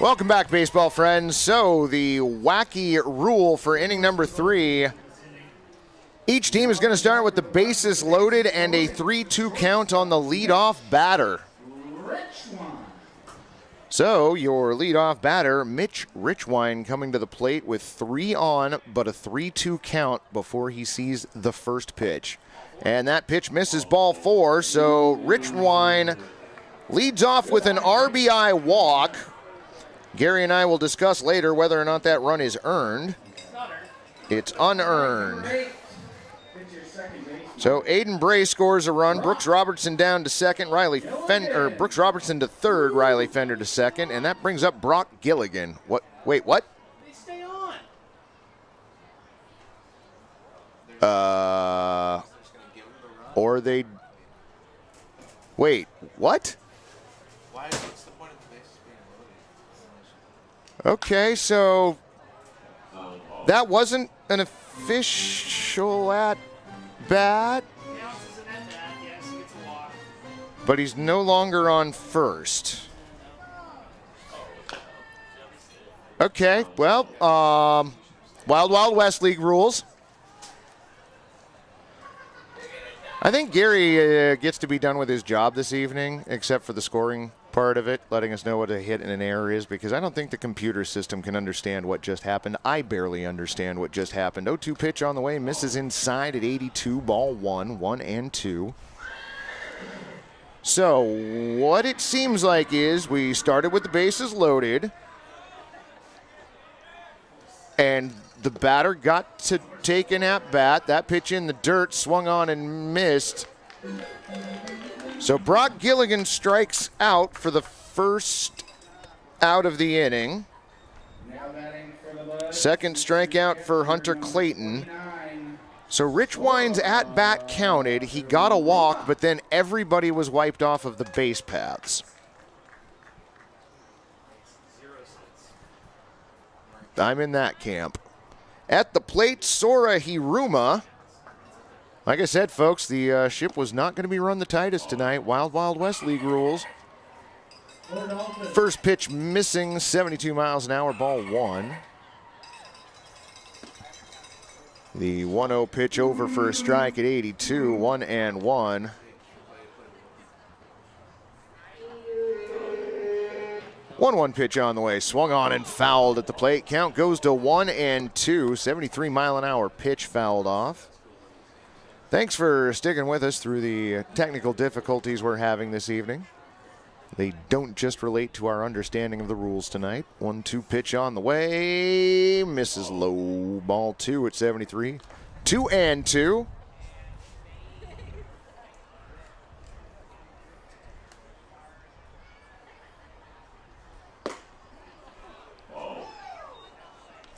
Welcome back, baseball friends. So the wacky rule for inning number 3. Each team is going to start with the bases loaded and a 3-2 count on the leadoff batter. So your leadoff batter, Mitch Richwine, coming to the plate with 3 on, but a 3-2 count before he sees the first pitch. And that pitch misses, ball 4. So Richwine leads off with an RBI walk. Gary and I will discuss later whether or not that run is earned. It's unearned. So Aiden Bray scores a run. Brooks Robertson down to second. Brooks Robertson to third. Riley Fender to second, and that brings up Brock Gilligan. What? Wait, what? They stay on. Or they. Wait, what? What's the point of the bases being loaded? Okay, so that wasn't an official at bat, but he's no longer on first. Okay, well, Wild Wild West League rules. I think Gary gets to be done with his job this evening, except for the scoring part of it, letting us know what a hit and an error is, because I don't think the computer system can understand what just happened. I barely understand what just happened. 0-2 pitch on the way, misses inside at 82, ball 1, 1-2. So what it seems like is we started with the bases loaded, and the batter got to take an at-bat. That pitch in the dirt, swung on and missed. So Brock Gilligan strikes out for the first out of the inning. Second strikeout for Hunter Clayton. So Richwine's at-bat counted. He got a walk, but then everybody was wiped off of the base paths. I'm in that camp. At the plate, Sora Hiruma. Like I said, folks, the ship was not going to be run the tightest tonight. Wild Wild West League rules. First pitch missing, 72 miles an hour, ball 1. The 1-0 pitch over for a strike at 82, 1-1. One pitch on the way, swung on and fouled at the plate. Count goes to 1-2, 73 mile an hour pitch fouled off. Thanks for sticking with us through the technical difficulties we're having this evening. They don't just relate to our understanding of the rules tonight. 1-2 pitch on the way, misses low, ball 2 at 73, 2-2.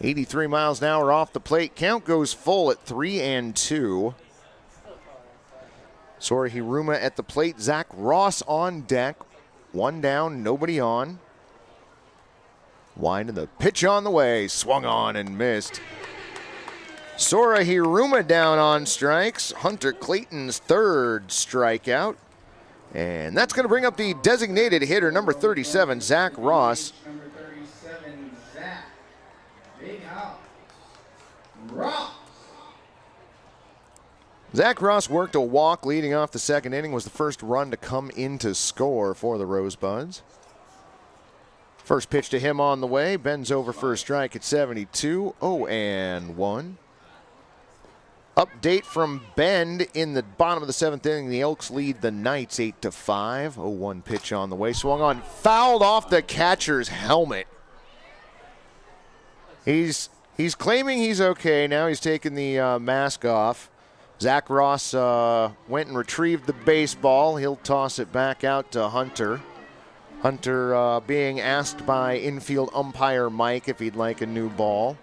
.83 miles an hour off the plate. Count goes full at 3-2. Sora Hiruma at the plate. Zach Ross on deck. One down, nobody on. Wind and the pitch on the way. Swung on and missed. Sora Hiruma down on strikes. Hunter Clayton's third strikeout. And that's going to bring up the designated hitter, number 37, Zach Ross. Zach Ross worked a walk leading off the second inning, was the first run to come into score for the Rosebuds. First pitch to him on the way, bends over for a strike at 72, 0-1. Update from Bend in the bottom of the seventh inning. The Elks lead the Knights 8-5. 0-1 pitch on the way, swung on, fouled off the catcher's helmet. He's claiming he's okay now. He's taking the mask off. Zach Ross went and retrieved the baseball. He'll toss it back out to Hunter. Hunter being asked by infield umpire Mike if he'd like a new ball.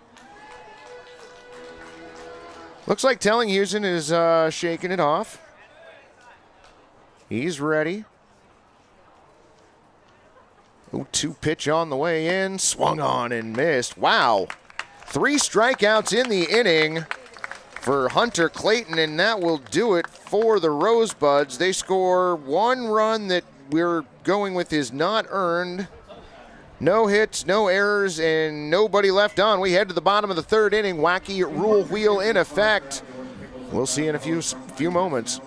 Looks like Tellinghusen is shaking it off. He's ready. 0-2 pitch on the way in. Swung on and missed. Wow. 3 strikeouts in the inning for Hunter Clayton, and that will do it for the Rosebuds. They score 1 run that we're going with is not earned. No hits, no errors, and nobody left on. We head to the bottom of the third inning. Wacky rule wheel in effect. We'll see in a few moments.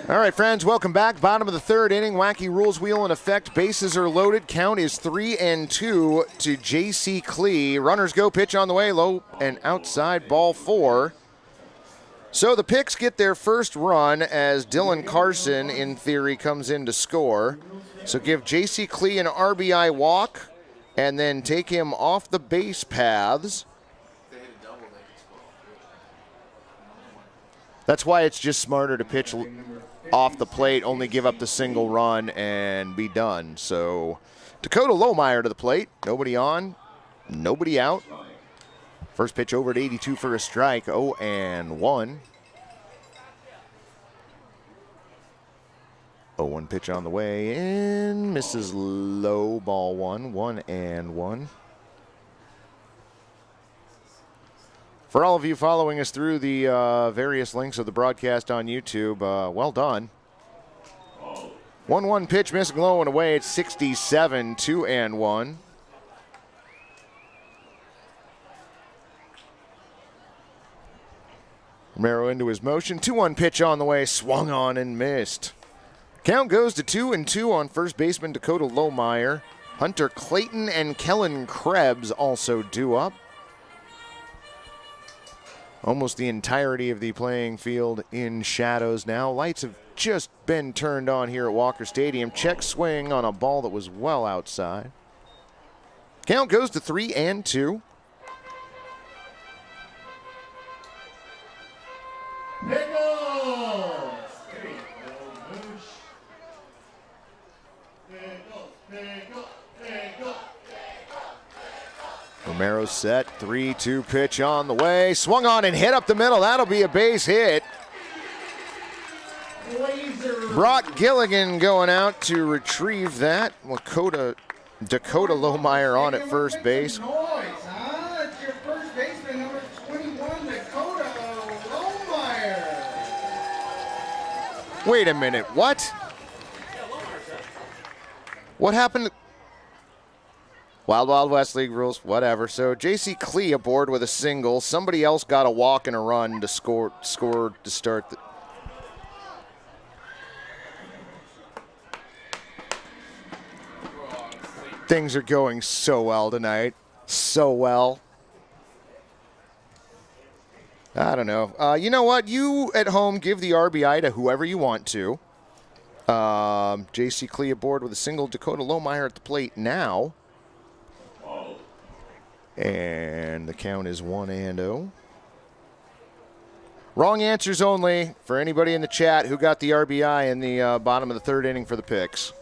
All right, friends, welcome back. Bottom of the third inning. Wacky rules wheel in effect. Bases are loaded. Count is 3-2 to J.C. Klee. Runners go. Pitch on the way. Low and outside. Ball 4. So the Picks get their first run as Dylan Carson, in theory, comes in to score. So give J.C. Klee an RBI walk and then take him off the base paths. That's why it's just smarter to pitch off the plate, only give up the single run, and be done. So Dakota Lohmeyer to the plate. Nobody on, nobody out. First pitch over at 82 for a strike, 0-1. 0-1 pitch on the way in, misses low, ball 1, 1-1. For all of you following us through the various links of the broadcast on YouTube, well done. 1-1 pitch, missing low and away. It's 67, 2-1. Romero into his motion. 2-1 pitch on the way, swung on and missed. Count goes to 2-2 on first baseman Dakota Lohmeyer. Hunter Clayton and Kellen Krebs also due up. Almost the entirety of the playing field in shadows now. Lights have just been turned on here at Walker Stadium. Check swing on a ball that was well outside. Count goes to 3-2. Pickles! Romero set, 3-2 pitch on the way. Swung on and hit up the middle. That'll be a base hit. Brock Gilligan going out to retrieve that. Dakota Lohmeyer on at first base. It's your first baseman, number 21, Dakota Lohmeyer. Wait a minute, what? What happened? Wild Wild West League rules, whatever. So J.C. Klee aboard with a single. Somebody else got a walk and a run to score to start the... Things are going so well tonight. So well. I don't know. You know what? You at home give the RBI to whoever you want to. J.C. Klee aboard with a single. Dakota Lohmeyer at the plate now. And the count is 1-0. Wrong answers only for anybody in the chat who got the RBI in the bottom of the third inning for the Picks.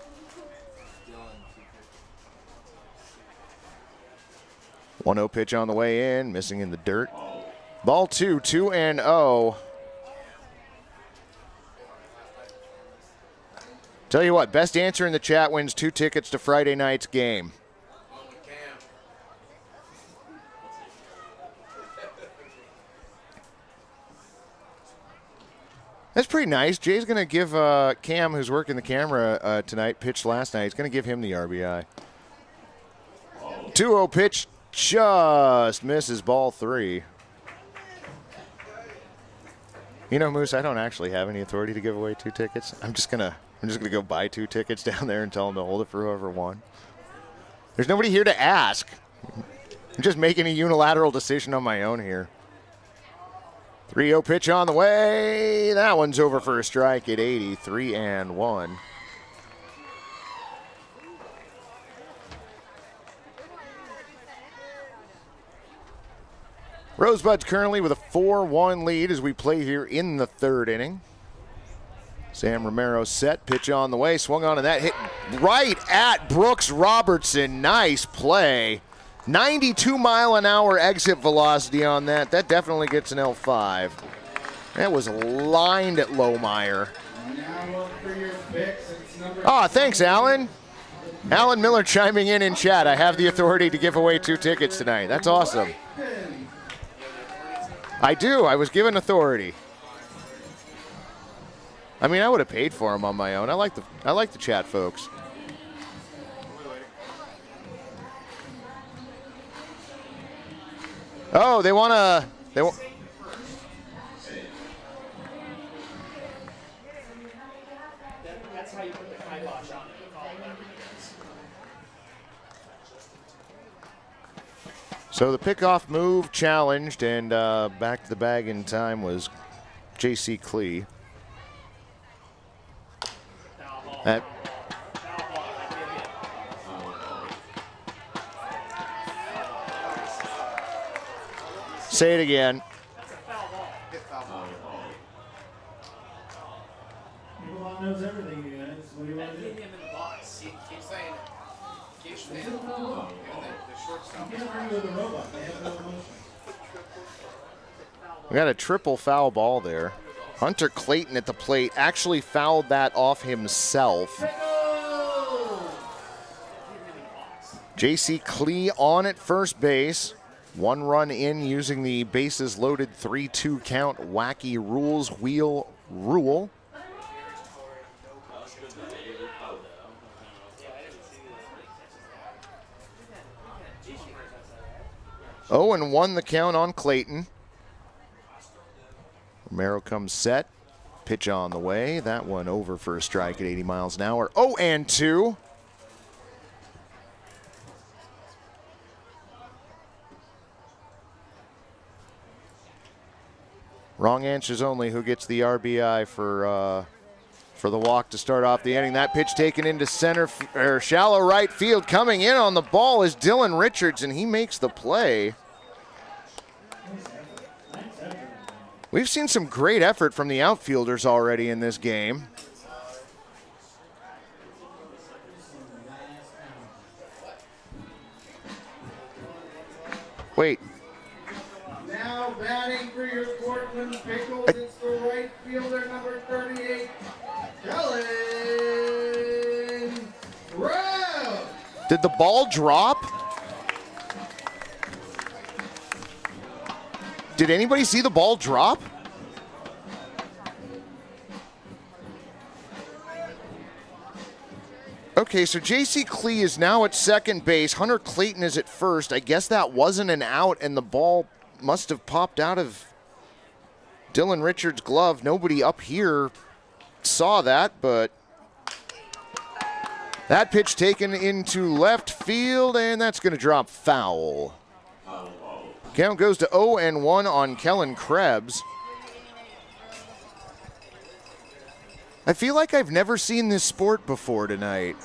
1-0 pitch on the way in, missing in the dirt. Ball 2, 2-0. Tell you what, best answer in the chat wins 2 tickets to Friday night's game. That's pretty nice. Jay's going to give Cam, who's working the camera tonight, pitched last night. He's going to give him the RBI. 2-0 pitch, just misses ball 3. You know, Moose, I don't actually have any authority to give away 2 tickets. I'm just gonna go buy 2 tickets down there and tell them to hold it for whoever won. There's nobody here to ask. I'm just making a unilateral decision on my own here. 3-0 pitch on the way. That one's over for a strike at 80, 3-1. Rosebuds currently with a 4-1 lead as we play here in the 3rd inning. Sam Romero set, pitch on the way, swung on, and that hit right at Brooks Robertson. Nice play. 92-mile-an-hour exit velocity on that. That definitely gets an L5. That was lined at Lohmeyer. Oh, thanks, Alan. Alan Miller chiming in chat. I have the authority to give away 2 tickets tonight. That's awesome. I do. I was given authority. I mean, I would have paid for them on my own. I like the chat folks. Oh, they want to. That's how you put the kibosh on it. So the pickoff move challenged, and back to the bag in time was J.C. Klee. That say it again. That's a foul ball. Hit foul ball. People knows everything, you guys. What do you want to Hit do? him in the box. Keep saying it. Keep saying it. Even the shortstop. You can't argue with a robot. They have no emotion. We got a triple foul ball there. Hunter Clayton at the plate actually fouled that off himself. J.C. Klee on at first base. 1 run in using the bases loaded 3-2 count wacky rules wheel rule. Oh, and 1 the count on Clayton. Romero comes set. Pitch on the way. That one over for a strike at 80 miles an hour. 0-2. Wrong answers only. Who gets the RBI for the walk to start off the inning? That pitch taken into center or shallow right field. Coming in on the ball is Dylan Richards, and he makes the play. We've seen some great effort from the outfielders already in this game. Wait. Now batting for your Portland Pickles, it's the right fielder, number 38, Kellen Krebs. Did the ball drop? Did anybody see the ball drop? Okay, so J.C. Klee is now at second base. Hunter Clayton is at first. I guess that wasn't an out, and the ball must have popped out of Dylan Richards' glove. Nobody up here saw that, but that pitch taken into left field, and that's going to drop foul. Count goes to 0-1 on Kellen Krebs. I feel like I've never seen this sport before tonight.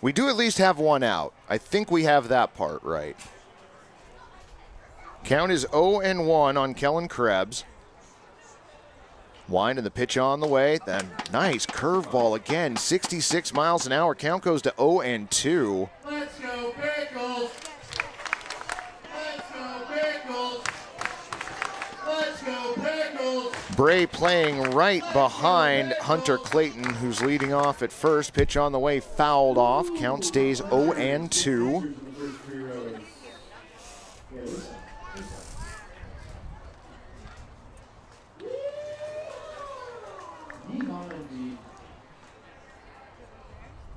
We do at least have 1 out. I think we have that part right. Count is 0-1 on Kellen Krebs. Wind and the pitch on the way. Then nice curveball again. 66 miles an hour. Count goes to 0-2. Let's go Pickles. Let's go Pickles. Let's go Pickles. Bray playing right behind Hunter Clayton, who's leading off at first. Pitch on the way, fouled off. Count stays 0-2.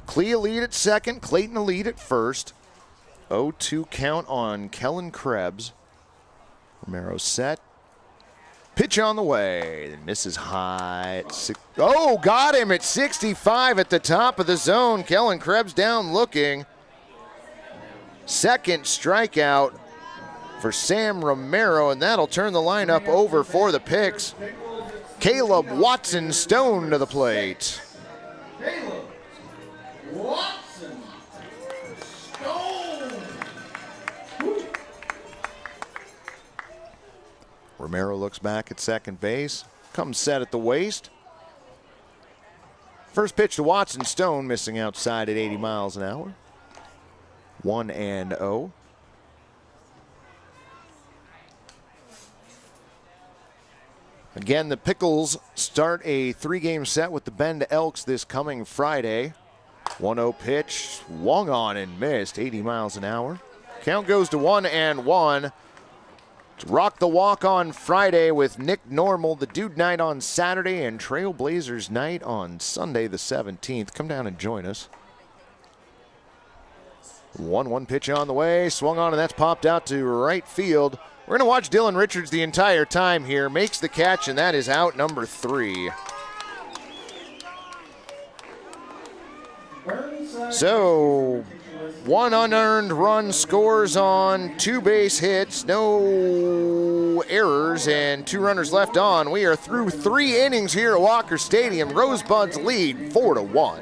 Clea lead at second, Clayton a lead at first. 0-2 count on Kellen Krebs. Romero set. Pitch on the way. Misses high at got him at 65 at the top of the zone. Kellen Krebs down looking. Second strikeout for Sam Romero, and that'll turn the lineup over for the Picks. Caleb Watson Stone to the plate. Caleb Watson Stone. Romero looks back at second base, comes set at the waist. First pitch to Watson Stone, missing outside at 80 miles an hour. 1-0. Again, the Pickles start a 3-game set with the Bend Elks this coming Friday. 1-0 pitch, swung on and missed, 80 miles an hour. Count goes to 1-1. Rock the Walk on Friday with Nick Normal, the Dude Night on Saturday, and Trailblazers Night on Sunday the 17th. Come down and join us. 1-1 pitch on the way, swung on, and that's popped out to right field. We're going to watch Dylan Richards the entire time here. Makes the catch, and that is out number 3. So, 1 unearned run scores on 2 base hits, no errors, and 2 runners left on. We are through 3 innings here at Walker Stadium. Rosebuds lead 4-1.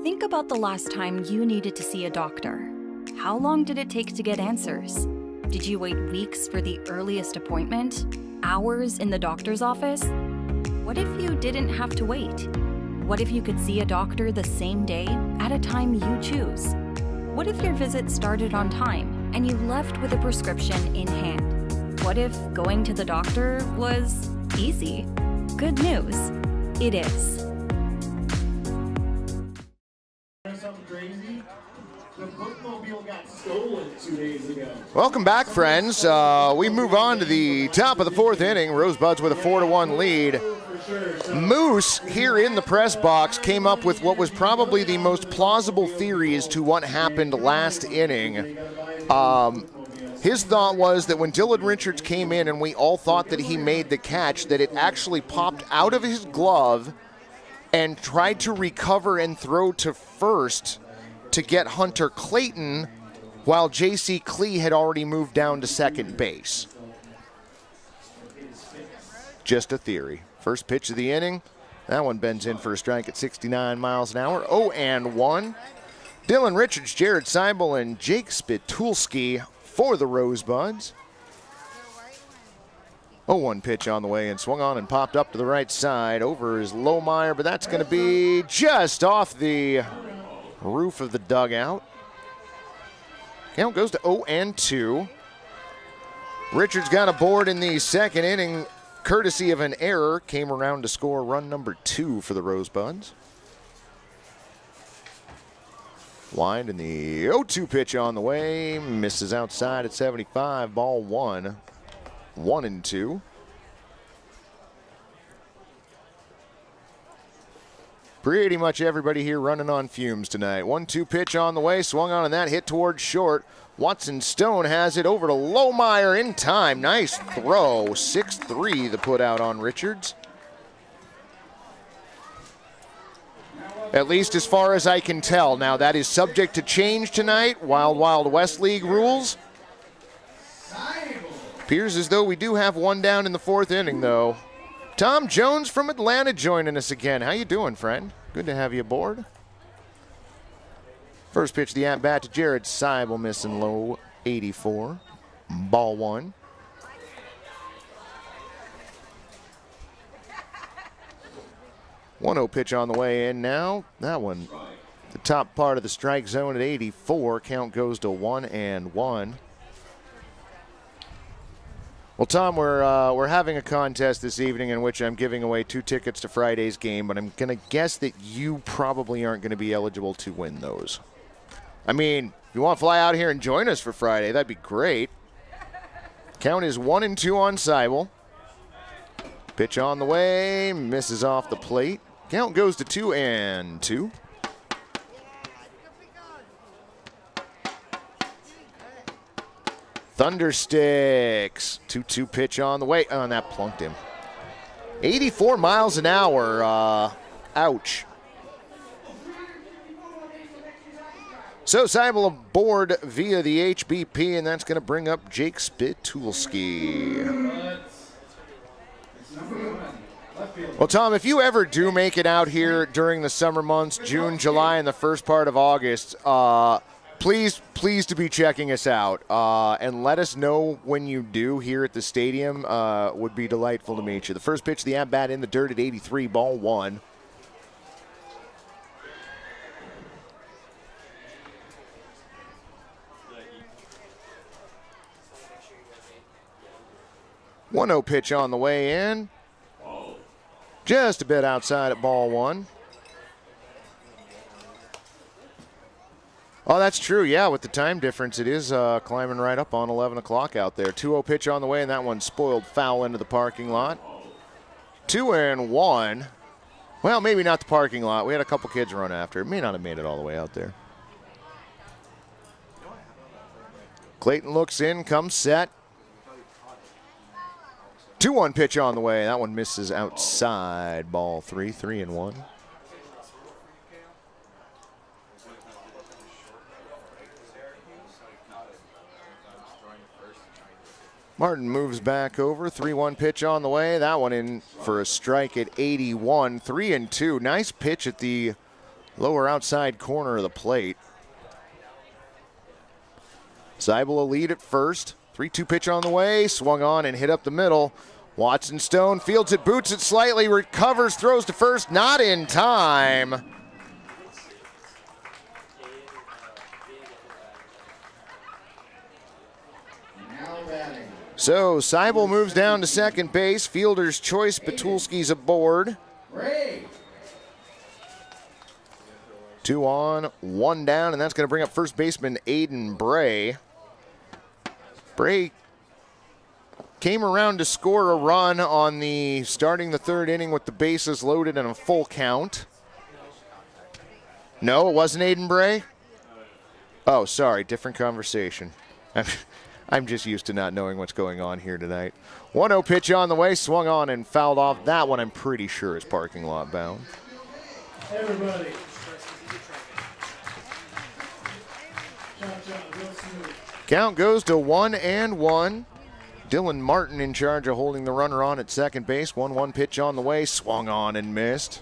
Think about the last time you needed to see a doctor. How long did it take to get answers? Did you wait weeks for the earliest appointment? Hours in the doctor's office? What if you didn't have to wait? What if you could see a doctor the same day at a time you choose? What if your visit started on time and you left with a prescription in hand? What if going to the doctor was easy? Good news, it is. Something crazy. The bookmobile got stolen 2 days ago. Welcome back, friends. We move on to the top of the 4th inning. Rosebuds with a 4-1 lead. Moose, here in the press box, came up with what was probably the most plausible theory as to what happened last inning. His thought was that when Dylan Richards came in and we all thought that he made the catch, that it actually popped out of his glove and tried to recover and throw to first to get Hunter Clayton, while J.C. Clee had already moved down to second base. Just a theory. First pitch of the inning. That one bends in for a strike at 69 miles an hour. 0-1. Dylan Richards, Jared Seibel, and Jake Spitulski for the Rosebuds. 0-1 pitch on the way and swung on and popped up to the right side. Over is Lohmeyer, but that's going to be just off the roof of the dugout. Count goes to 0-2. Richards got a board in the second inning, courtesy of an error. Came around to score run number 2 for the Rosebuds. Wind in the 0-2 pitch on the way. Misses outside at 75. Ball 1. 1-2. Pretty much everybody here running on fumes tonight. 1-2 pitch on the way. Swung on and that hit towards short. Watson Stone has it over to Lohmeyer in time. Nice throw. 6-3 the put out on Richards. At least as far as I can tell. Now that is subject to change tonight. Wild Wild West League rules. Appears as though we do have one down in the 4th inning, though. Tom Jones from Atlanta joining us again. How you doing, friend? Good to have you aboard. First pitch, the at-bat to Jared Seibel, missing low, 84. Ball 1. One-0 pitch on the way in now. That one, the top part of the strike zone at 84. Count goes to 1-1. Well, Tom, we're having a contest this evening in which I'm giving away 2 tickets to Friday's game, but I'm going to guess that you probably aren't going to be eligible to win those. I mean, if you want to fly out here and join us for Friday, that'd be great. Count is 1-2 on Seibel. Pitch on the way, misses off the plate. Count goes to 2-2. Thundersticks. 2-2 pitch on the way. Oh, and that plunked him. 84 miles an hour. Ouch. So Seibel aboard via the HBP, and that's going to bring up Jake Spitulski. Well, Tom, if you ever do make it out here during the summer months, June, July, and the first part of August, please to be checking us out, and let us know when you do here at the stadium. Would be delightful to meet you. The first pitch, the at-bat in the dirt at 83, ball 1. One-0 pitch on the way in. Just a bit outside at ball 1. Oh, that's true. Yeah, with the time difference, it is climbing right up on 11 o'clock out there. 2-0 pitch on the way, and that one spoiled foul into the parking lot. 2-1. Well, maybe not the parking lot. We had a couple kids run after it. May not have made it all the way out there. Clayton looks in, comes set. 2-1 pitch on the way. That one misses outside. Ball 3, 3-1. Martin moves back over. 3-1 pitch on the way. That one in for a strike at 81. 3-2. Nice pitch at the lower outside corner of the plate. Seibel a lead at first. 3-2 pitch on the way. Swung on and hit up the middle. Watson Stone fields it, boots it slightly, recovers, throws to first, not in time. So Seibel moves down to second base. Fielder's choice, Spitulski's aboard. 2 on, 1 down, and that's going to bring up first baseman Aiden Bray. Bray came around to score a run on the starting the 3rd inning with the bases loaded and a full count. No, it wasn't Aiden Bray? Oh, sorry, different conversation. I'm just used to not knowing what's going on here tonight. 1-0 pitch on the way, swung on and fouled off. That one I'm pretty sure is parking lot bound. Everybody. Count goes to 1-1. Dylan Martin in charge of holding the runner on at second base. 1-1 pitch on the way, swung on and missed.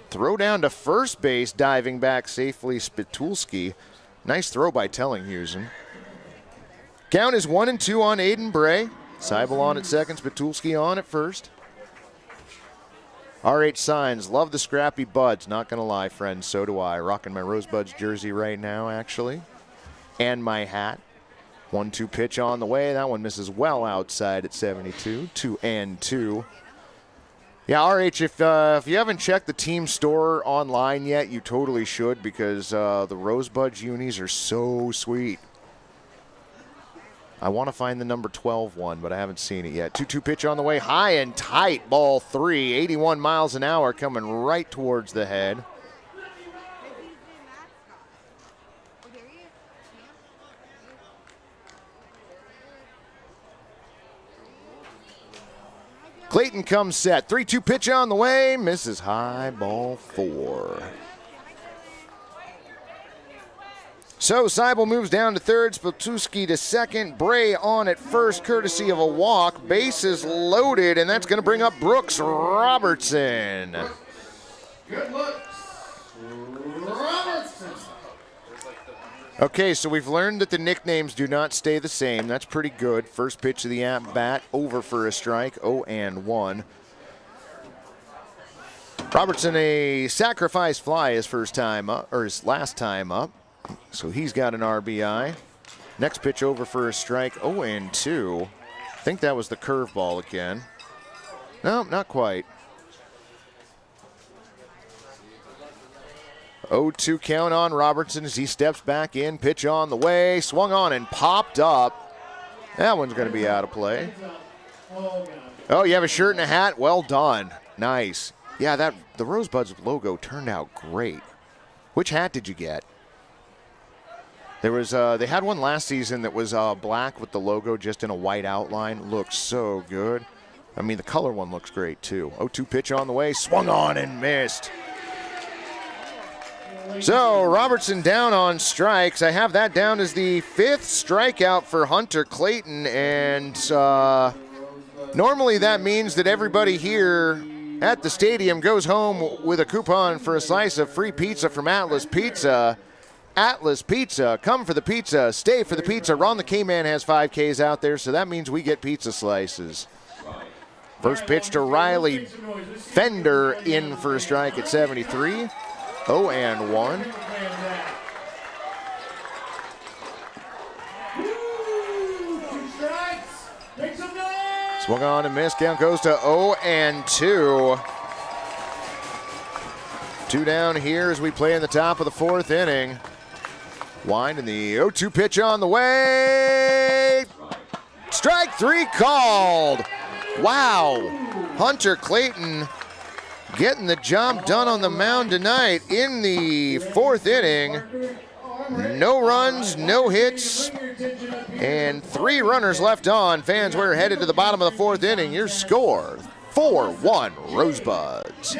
Throw down to first base, diving back safely, Spitulski. Nice throw by Tellinghusen. Count is 1-2 on Aiden Bray. Seibel on at second, Spitulski on at first. RH Signs, love the scrappy buds. Not going to lie, friends, so do I. Rocking my Rosebuds jersey right now, actually. And my hat. 1-2 pitch on the way. That one misses well outside at 72. 2-2. Yeah, RH, if you haven't checked the team store online yet, you totally should, because the Rosebuds unis are so sweet. I want to find the number 12 one, but I haven't seen it yet. 2-2 pitch on the way. High and tight. Ball 3. 81 miles an hour coming right towards the head. Clayton comes set. 3-2 pitch on the way. Misses high. Ball 4. So Seibel moves down to third. Spitulski to second. Bray on at first, courtesy of a walk. Bases loaded, and that's going to bring up Brooks Robertson. Good looks. Robertson. Okay, so we've learned that the nicknames do not stay the same. That's pretty good. First pitch of the at-bat, over for a strike, 0-1. Robertson, a sacrifice fly his first time up, or his last time up. So he's got an RBI. Next pitch over for a strike, 0-2. I think that was the curveball again. No, not quite. 0-2 count on Robertson as he steps back in. Pitch on the way. Swung on and popped up. That one's going to be out of play. Oh, you have a shirt and a hat? Well done. Nice. Yeah, the Rosebuds logo turned out great. Which hat did you get? There was they had one last season that was black with the logo just in a white outline. Looks so good. I mean, the color one looks great too. 0-2 pitch on the way. Swung on and missed. So Robertson down on strikes. I have that down as the 5th strikeout for Hunter Clayton, and normally that means that everybody here at the stadium goes home with a coupon for a slice of free pizza from Atlas Pizza. Atlas Pizza, come for the pizza, stay for the pizza. Ron the K-Man has 5Ks out there, so that means we get pizza slices. First pitch to Riley Fender in for a strike at 73. 0-1. Swung on and missed. Count goes to 0-2. 2 down here as we play in the top of the 4th inning. Wind and the 0-2 pitch on the way. Strike 3 called. Wow. Hunter Clayton getting the job done on the mound tonight in the 4th inning. No runs, no hits, and 3 runners left on. Fans, we're headed to the bottom of the 4th inning. Your score, 4-1 Rosebuds.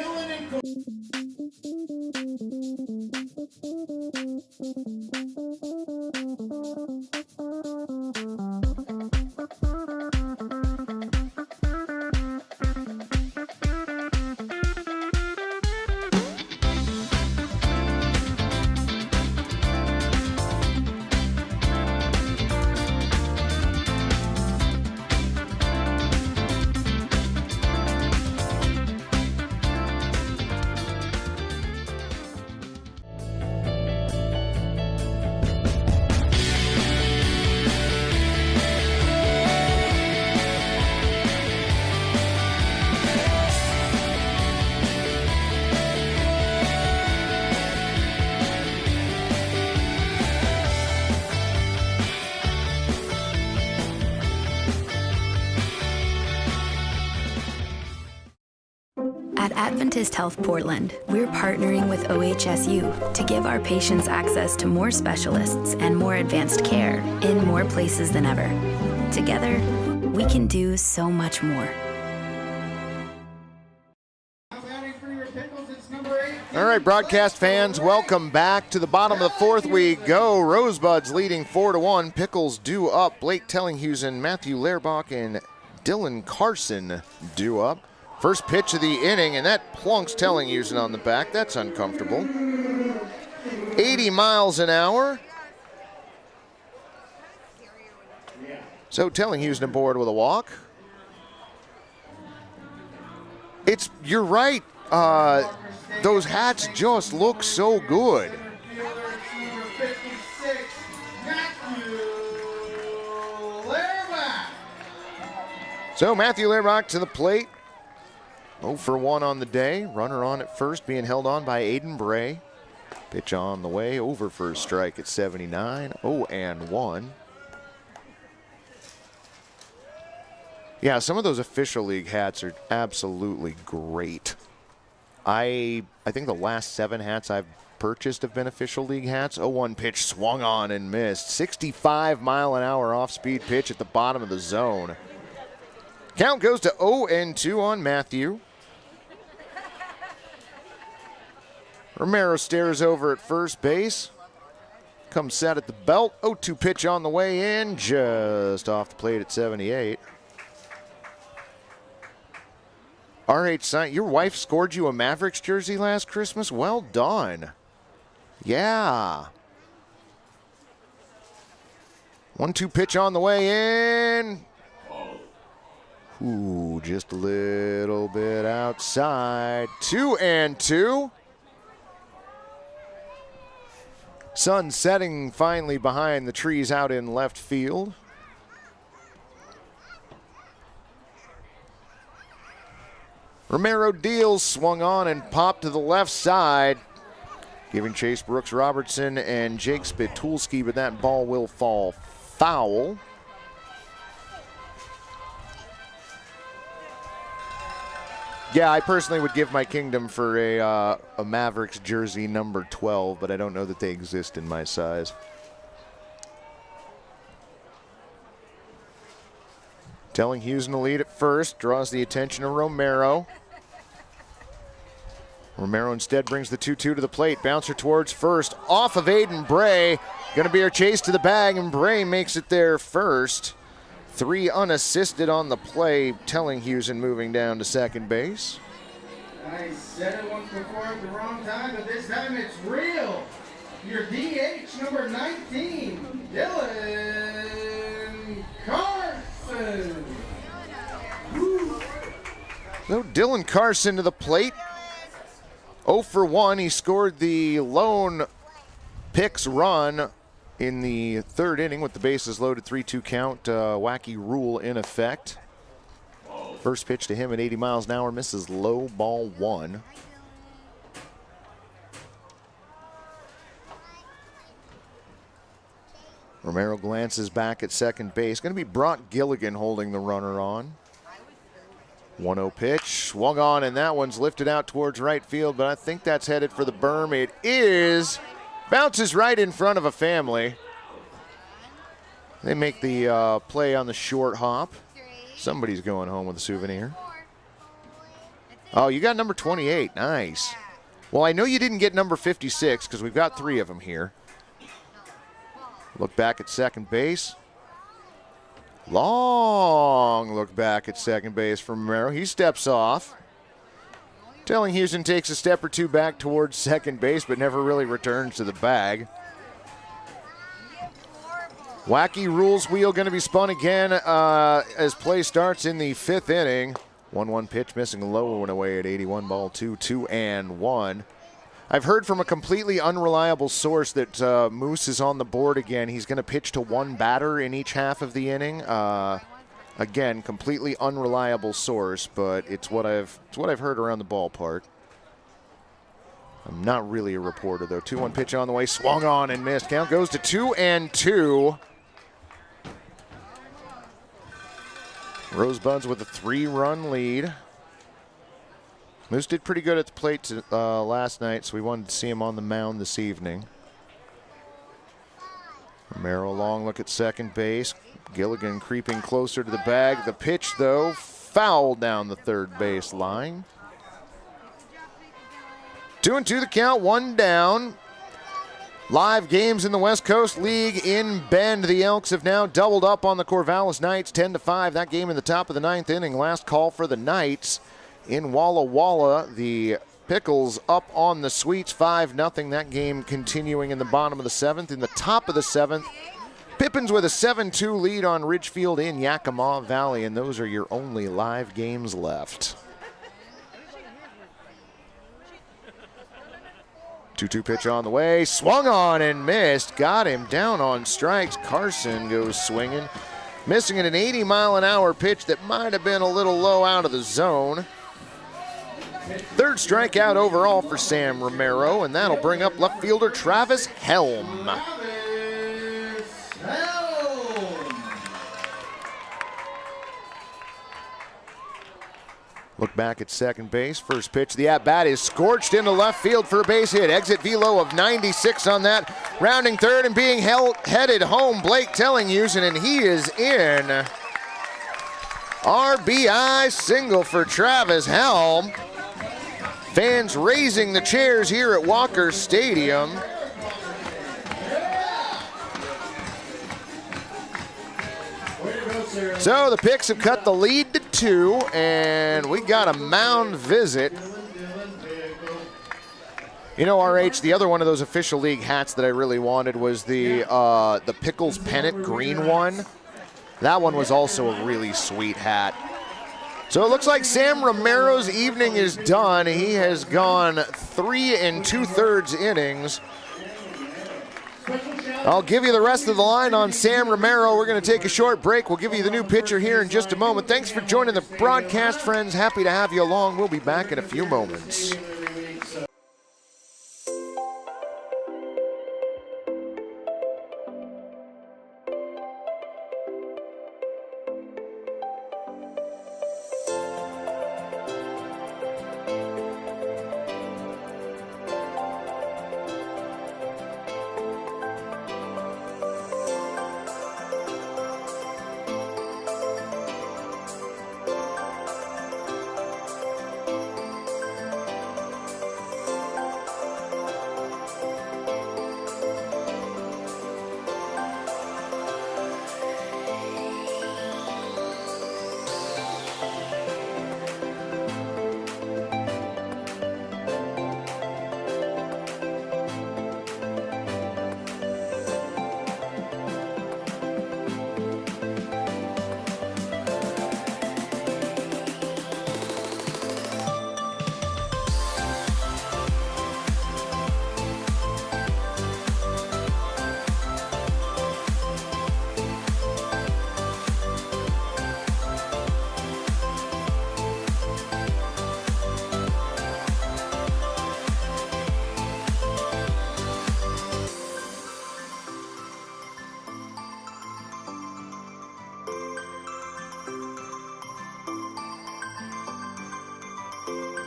At Adventist Health Portland, we're partnering with OHSU to give our patients access to more specialists and more advanced care in more places than ever. Together, we can do so much more. All right, broadcast fans, welcome back. To the bottom of the 4th we go. Rosebuds leading 4-1. Pickles due up. Blake Tellinghusen, Matthew Lehrbach, and Dylan Carson due up. First pitch of the inning, and that plunks Tellinghusen on the back. That's uncomfortable. 80 miles an hour. So Tellinghusen aboard with a walk. You're right. Those hats just look so good. So Matthew Lehrbach to the plate. 0 for 1 on the day. Runner on at first, being held on by Aiden Bray. Pitch on the way, over for a strike at 79. 0-1. Yeah, some of those official league hats are absolutely great. I think the last 7 hats I've purchased have been official league hats. 0-1 pitch swung on and missed. 65-mile-an-hour off-speed pitch at the bottom of the zone. Count goes to 0-2 on Matthew. Romero stares over at first base. Comes set at the belt. 0-2 pitch on the way in, just off the plate at 78. RH Sign, your wife scored you a Mavericks jersey last Christmas? Well done. Yeah. 1-2 pitch on the way in. Ooh, just a little bit outside. 2-2. Sun setting finally behind the trees out in left field. Romero deals, swung on and popped to the left side, giving chase Brooks Robertson and Jake Spitulski, but that ball will fall foul. Yeah, I personally would give my kingdom for a Mavericks jersey number 12, but I don't know that they exist in my size. Telling Houston to lead at first, draws the attention of Romero. Romero instead brings the 2-2 to the plate. Bouncer towards first, off of Aiden Bray. Going to be a chase to the bag, and Bray makes it there first. 3 unassisted on the play, telling Houston moving down to second base. I said it once before at the wrong time, but this time it's real. Your DH number 19, Dylan Carson. So Dylan Carson to the plate. 0 for 1. He scored the lone Pickles run in the third inning with the bases loaded, 3-2 count, wacky rule in effect. First pitch to him at 80 miles an hour, misses low, ball 1. Romero glances back at second base. Going to be Brock Gilligan holding the runner on. 1-0 pitch, swung on, and that one's lifted out towards right field, but I think that's headed for the berm. It is. Bounces right in front of a family. They make the play on the short hop. Somebody's going home with a souvenir. Oh, you got number 28. Nice. Well, I know you didn't get number 56 because we've got 3 of them here. Look back at second base. Long look back at second base from Romero. He steps off. Telling Houston takes a step or 2 back towards second base, but never really returns to the bag. Wacky rules wheel going to be spun again as play starts in the 5th inning. 1-1 pitch missing low and away at 81, ball 2, 2-1. I've heard from a completely unreliable source that Moose is on the board again. He's going to pitch to 1 batter in each half of the inning. Again, completely unreliable source, but it's what I've heard around the ballpark. I'm not really a reporter though. 2-1 pitch on the way, swung on and missed. Count goes to 2-2. Rosebuds with a 3-run lead. Moose did pretty good at the plate last night, so we wanted to see him on the mound this evening. Romero long look at second base. Gilligan creeping closer to the bag. The pitch, though, foul down the third base line. 2-2 the count, 1 down. Live games in the West Coast League in Bend. The Elks have now doubled up on the Corvallis Knights, 10-5. That game in the top of the 9th inning. Last call for the Knights. In Walla Walla, the Pickles up on the Sweets, 5-0. That game continuing in the bottom of the 7th. In the top of the 7th, Pippins with a 7-2 lead on Ridgefield in Yakima Valley, and those are your only live games left. 2-2 pitch on the way, swung on and missed. Got him down on strikes. Carson goes swinging, missing at an 80-mile-an-hour pitch that might have been a little low out of the zone. 3rd strikeout overall for Sam Romero, and that'll bring up left fielder Travis Helm. Look back at second base. First pitch, the at-bat is scorched into left field for a base hit. Exit velo of 96 on that. Rounding third and being headed home, Blake Tellinghusen, and he is in. RBI single for Travis Helm. Fans raising the chairs here at Walker Stadium. So the Picks have cut the lead to 2, and we got a mound visit. You know, RH, the other one of those official league hats that I really wanted was the Pickles pennant green one. That one was also a really sweet hat. So it looks like Sam Romero's evening is done. He has gone 3 2/3 innings. I'll give you the rest of the line on Sam Romero. We're going to take a short break. We'll give you the new pitcher here in just a moment. Thanks for joining the broadcast, friends. Happy to have you along. We'll be back in a few moments.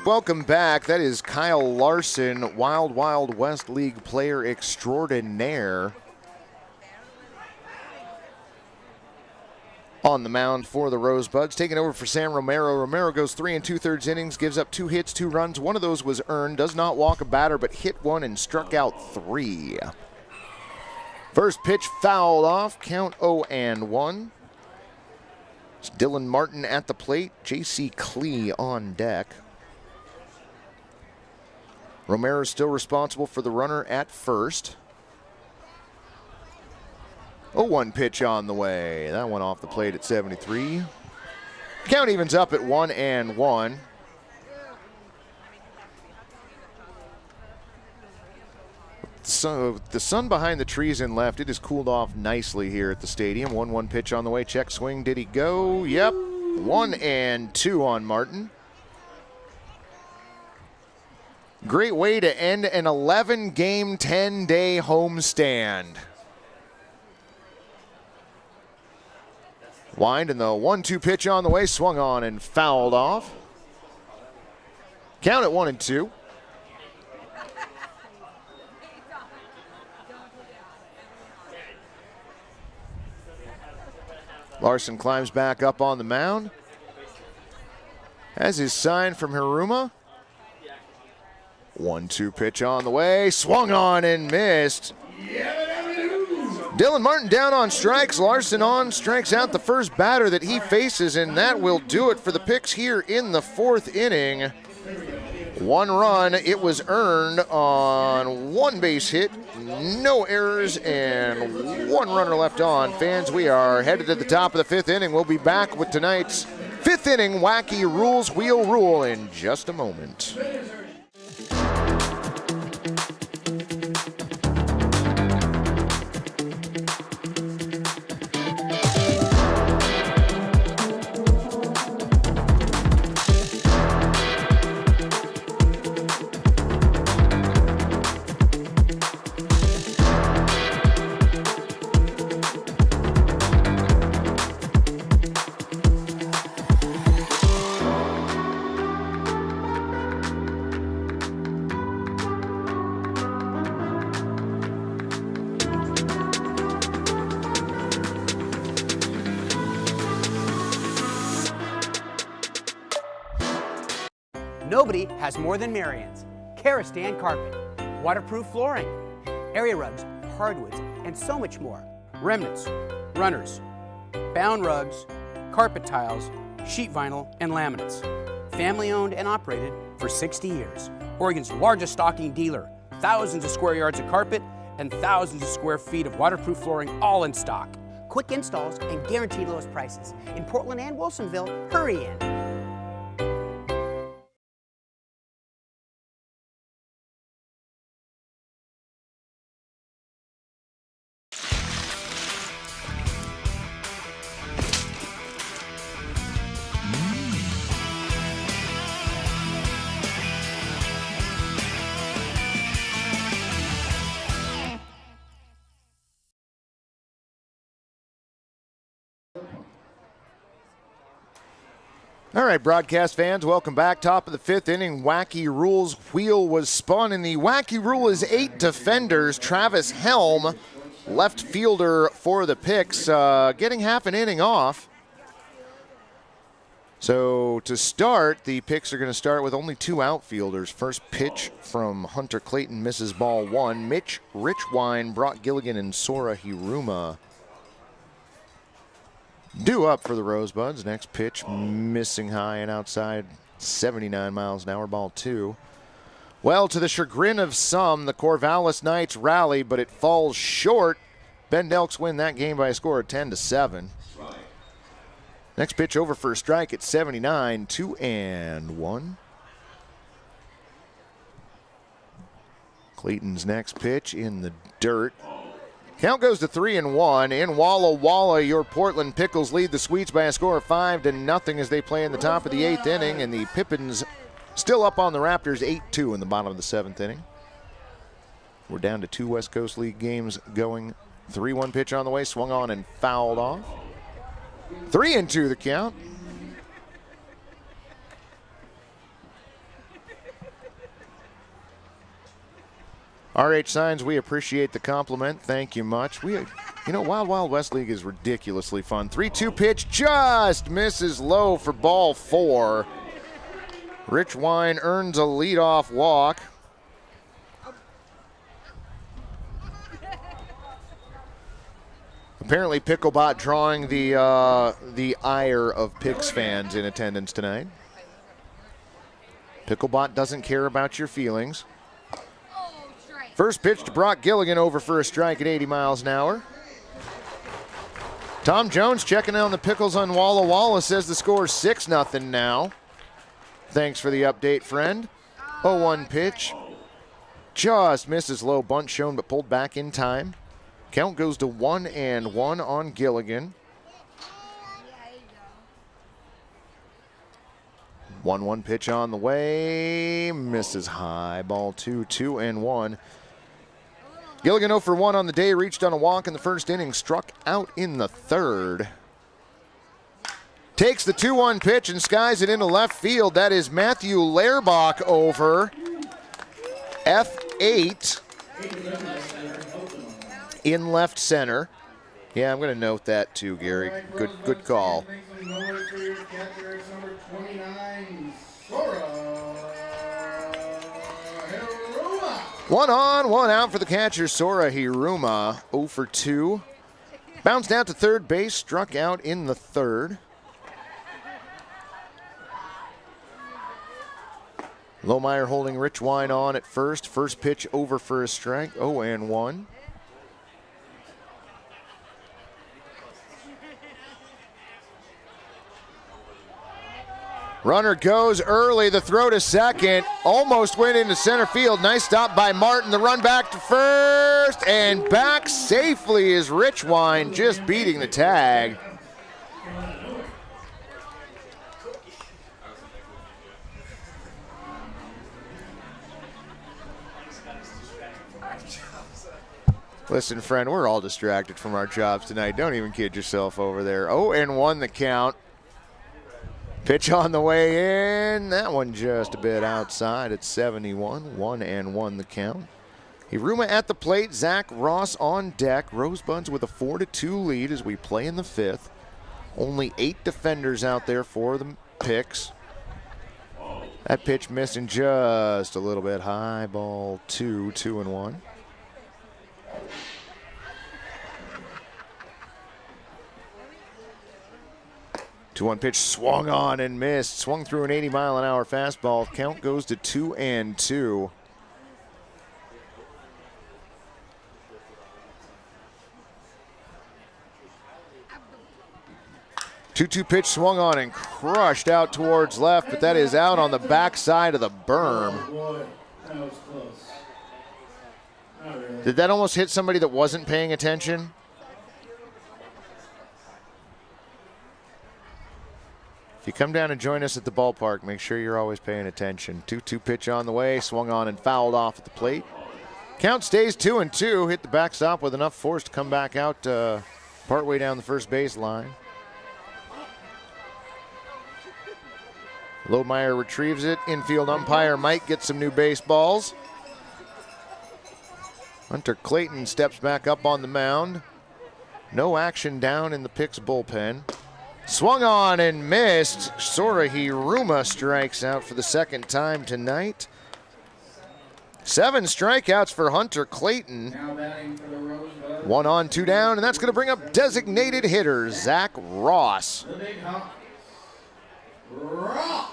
Welcome back. That is Kyle Larson, Wild Wild West League player extraordinaire, on the mound for the Rosebuds. Taking over for Sam Romero. Romero goes 3 2/3 innings, gives up 2 hits, 2 runs. One of those was earned. Does not walk a batter, but hit 1 and struck out 3. First pitch fouled off. Count 0-1. It's Dylan Martin at the plate. J.C. Klee on deck. Romero is still responsible for the runner at first. 0-1 pitch on the way. That one off the plate at 73. Count evens up at 1-1. So the sun behind the trees in left, it has cooled off nicely here at the stadium. 1-1 pitch on the way. Check swing. Did he go? Yep. 1-2 on Martin. Great way to end an 11-game, 10-day homestand. Wind and the 1-2 pitch on the way, swung on and fouled off. Count at 1-2. Larson climbs back up on the mound. Has his sign from Hiruma. 1-2 pitch on the way, swung on and missed. Dylan Martin down on strikes. Larson on, strikes out the first batter that he faces, and that will do it for the Picks here in the 4th inning. 1 run, it was earned on 1 base hit, no errors, and 1 runner left on. Fans, we are headed to the top of the 5th inning. We'll be back with tonight's 5th inning Wacky Rules Wheel Rule in just a moment. Nobody has more than Marion's. Karastan carpet, waterproof flooring, area rugs, hardwoods, and so much more. Remnants, runners, bound rugs, carpet tiles, sheet vinyl, and laminates. Family owned and operated for 60 years. Oregon's largest stocking dealer. Thousands of square yards of carpet and thousands of square feet of waterproof flooring, all in stock. Quick installs and guaranteed lowest prices. In Portland and Wilsonville, hurry in. All right, broadcast fans, welcome back. Top of the fifth inning, Wacky Rules wheel was spun, and the Wacky Rule is 8 defenders. Travis Helm, left fielder for the Picks, getting half an inning off. So to start, the Picks are going to start with only 2 outfielders. First pitch from Hunter Clayton, misses ball 1. Mitch Richwine, Brock Gilligan, and Sora Hiruma due up for the Rosebuds. Next pitch, missing high and outside, 79 miles an hour, ball 2. Well, to the chagrin of some, the Corvallis Knights rally, but it falls short. Bend Elks win that game by a score of 10-7. Next pitch over for a strike at 79, 2-1. Clayton's next pitch in the dirt. Count goes to 3-1. In Walla Walla, your Portland Pickles lead the Sweets by a score of 5-0 as they play in the top of the 8th inning, and the Pippins still up on the Raptors 8-2 in the bottom of the 7th inning. We're down to 2 West Coast League games going. 3-1 pitch on the way, swung on and fouled off. 3-2 the count. RH Signs, we appreciate the compliment. Thank you much. You know, Wild Wild West League is ridiculously fun. 3-2 pitch just misses low for ball 4. Rich Wine earns a leadoff walk. Apparently Picklebot drawing the ire of Picks fans in attendance tonight. Picklebot doesn't care about your feelings. First pitch to Brock Gilligan, over for a strike at 80 miles an hour. Tom Jones checking on the Pickles on Walla Walla, says the score is 6-0 now. Thanks for the update, friend. 0-1 pitch. Just misses low, bunt shown but pulled back in time. Count goes to 1-1 on Gilligan. 1-1 pitch on the way. Misses high. Ball 2, 2-1. Gilligan 0 for 1 on the day, reached on a walk in the first inning, struck out in the third. Takes the 2-1 pitch and skies it into left field. That is Matthew Lairbach over. F8 in left center. Yeah, I'm going to note that too, Gary. Good call. 1 on, 1 out for the catcher, Sora Hiruma, 0 for 2. Bounced out to third base, struck out in the third. Lohmeyer holding Rich Wine on at first. First pitch over for a strike, 0-1. Runner goes early, the throw to second, almost went into center field. Nice stop by Martin, the run back to first, and back safely is Rich Wine, just beating the tag. Listen, friend, we're all distracted from our jobs tonight. Don't even kid yourself over there. 0-1 the count. Pitch on the way in. That one just a bit outside at 71. 1-1 the count. Hiruma at the plate. Zach Ross on deck. Rosebuds with a 4-2 lead as we play in the 5th. Only 8 defenders out there for the Picks. That pitch missing just a little bit high. Ball 2, 2-1. 2-1 pitch swung on and missed. Swung through an 80-mile-an-hour fastball. Count goes to 2-2. 2-2 pitch swung on and crushed out towards left, but that is out on the backside of the berm. Boy, that was close. Not really. Did that almost hit somebody that wasn't paying attention? If you come down and join us at the ballpark, make sure you're always paying attention. 2-2 pitch on the way, swung on and fouled off at the plate. Count stays 2-2, hit the backstop with enough force to come back out partway down the first base line. Lohmeyer retrieves it. Infield umpire might get some new baseballs. Hunter Clayton steps back up on the mound. No action down in the Pickles bullpen. Swung on and missed. Sora Hiruma strikes out for the second time tonight. 7 strikeouts for Hunter Clayton. Now batting for the Rosebuds. 1 on, 2 down, and that's going to bring up designated hitter Zach Ross. The big hop. Rock.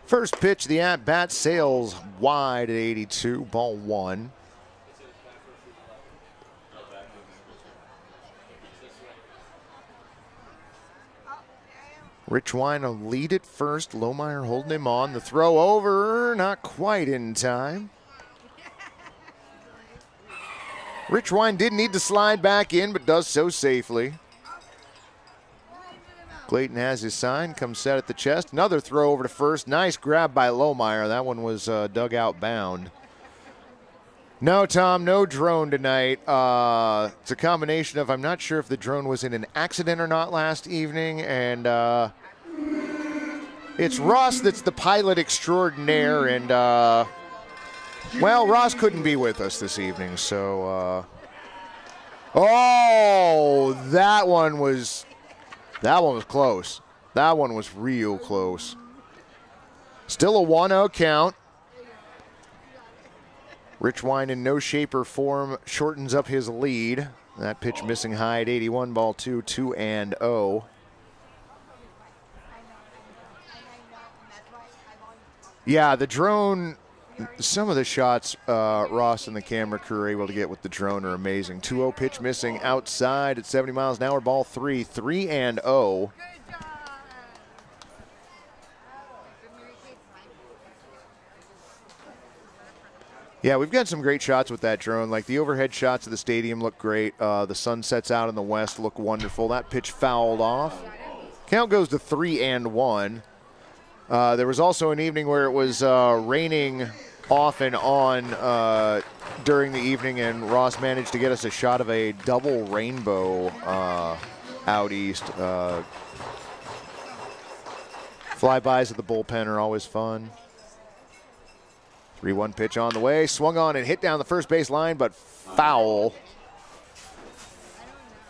First pitch, the at-bat sails wide at 82, ball 1. Rich Wine will lead it first. Lohmeyer holding him on. The throw over, not quite in time. Rich Wine did need to slide back in, but does so safely. Clayton has his sign, comes set at the chest. Another throw over to first. Nice grab by Lohmeyer. That one was dugout bound. No, Tom, no drone tonight. It's a combination of, I'm not sure if the drone was in an accident or not last evening, and it's Ross that's the pilot extraordinaire, and well, Ross couldn't be with us this evening, so oh, that one was close. That one was real close. Still a 1-0 count. Rich Wine in no shape or form shortens up his lead. That pitch missing high at 81, ball 2, 2-0. Yeah, the drone, some of the shots Ross and the camera crew are able to get with the drone are amazing. 2-0 pitch missing outside at 70 miles an hour, ball 3, 3-0. Yeah, we've got some great shots with that drone. Like the overhead shots of the stadium look great. The sun sets out in the west, look wonderful. That pitch fouled off. Count goes to 3-1. There was also an evening where it was raining off and on during the evening, and Ross managed to get us a shot of a double rainbow out east. Flybys at the bullpen are always fun. 3-1 pitch on the way, swung on and hit down the first base line, but foul.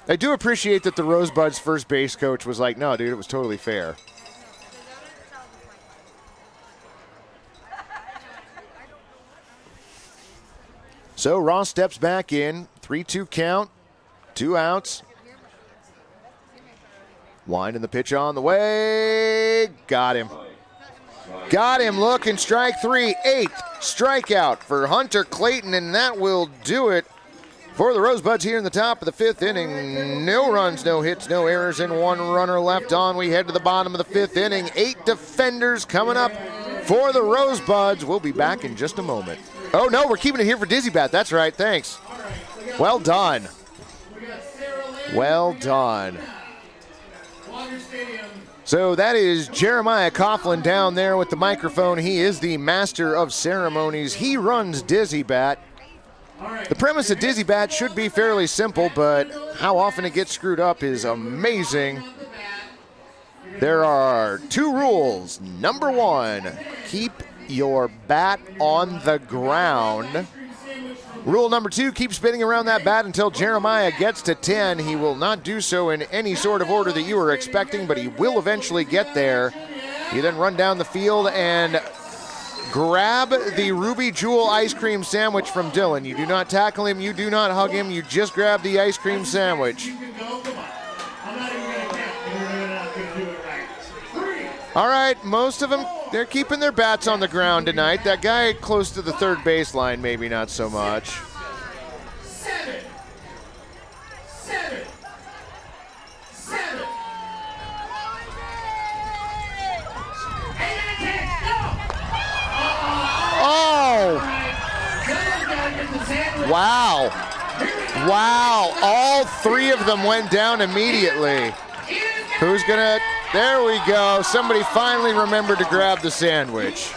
I do appreciate that the Rosebuds first base coach was like, no, dude, it was totally fair. So Ross steps back in, 3-2 count, 2 outs. Winding the pitch on the way, got him. Got him, looking, strike 3, 8th strikeout for Hunter Clayton, and that will do it for the Rosebuds here in the top of the 5th inning. No runs, no hits, no errors, and 1 runner left on. We head to the bottom of the 5th inning. 8 defenders coming up for the Rosebuds. We'll be back in just a moment. Oh, no, we're keeping it here for Dizzy Bat. That's right, thanks. Well done. Well done. So that is Jeremiah Coughlin down there with the microphone. He is the master of ceremonies. He runs Dizzy Bat. The premise of Dizzy Bat should be fairly simple, but how often it gets screwed up is amazing. There are 2 rules. Number 1, keep your bat on the ground. Rule number 2, keep spinning around that bat until Jeremiah gets to 10. He will not do so in any sort of order that you are expecting, but he will eventually get there. You then run down the field and grab the Ruby Jewel ice cream sandwich from Dylan. You do not tackle him. You do not hug him. You just grab the ice cream sandwich. You can go. Come on. I'm not even going to count. You're not going to do it right. 3. All right, most of them, they're keeping their bats on the ground tonight. That guy close to the third baseline, maybe not so much. 7. 7. 7. 8 and 10. Go. Oh! Someone's got to get the sandwich. Wow. Wow. All 3 of them went down immediately. Who's going to... There we go. Somebody finally remembered to grab the sandwich.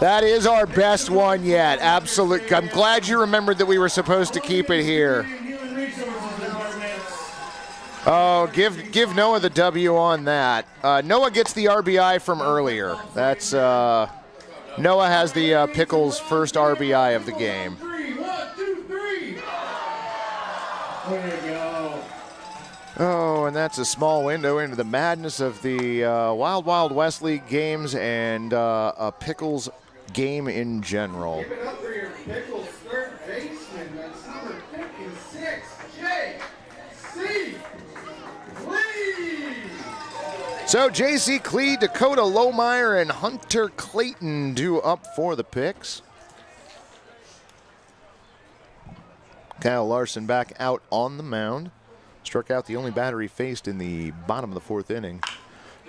That is our best one yet. Absolutely. I'm glad you remembered that we were supposed to keep it here. Oh, give Noah the W on that. Noah gets the RBI from earlier. That's Noah has the Pickles' first RBI of the game. 3. 1, 2, 3. There you go. Oh, and that's a small window into the madness of the Wild Wild West League games and a Pickles game in general. Give it up for your Pickles third baseman. That's number 56, J.C. Lee. So J.C. Clee, Dakota Lohmeyer, and Hunter Clayton due up for the picks. Kyle Larson back out on the mound. Struck out the only batter he faced in the bottom of the 4th inning.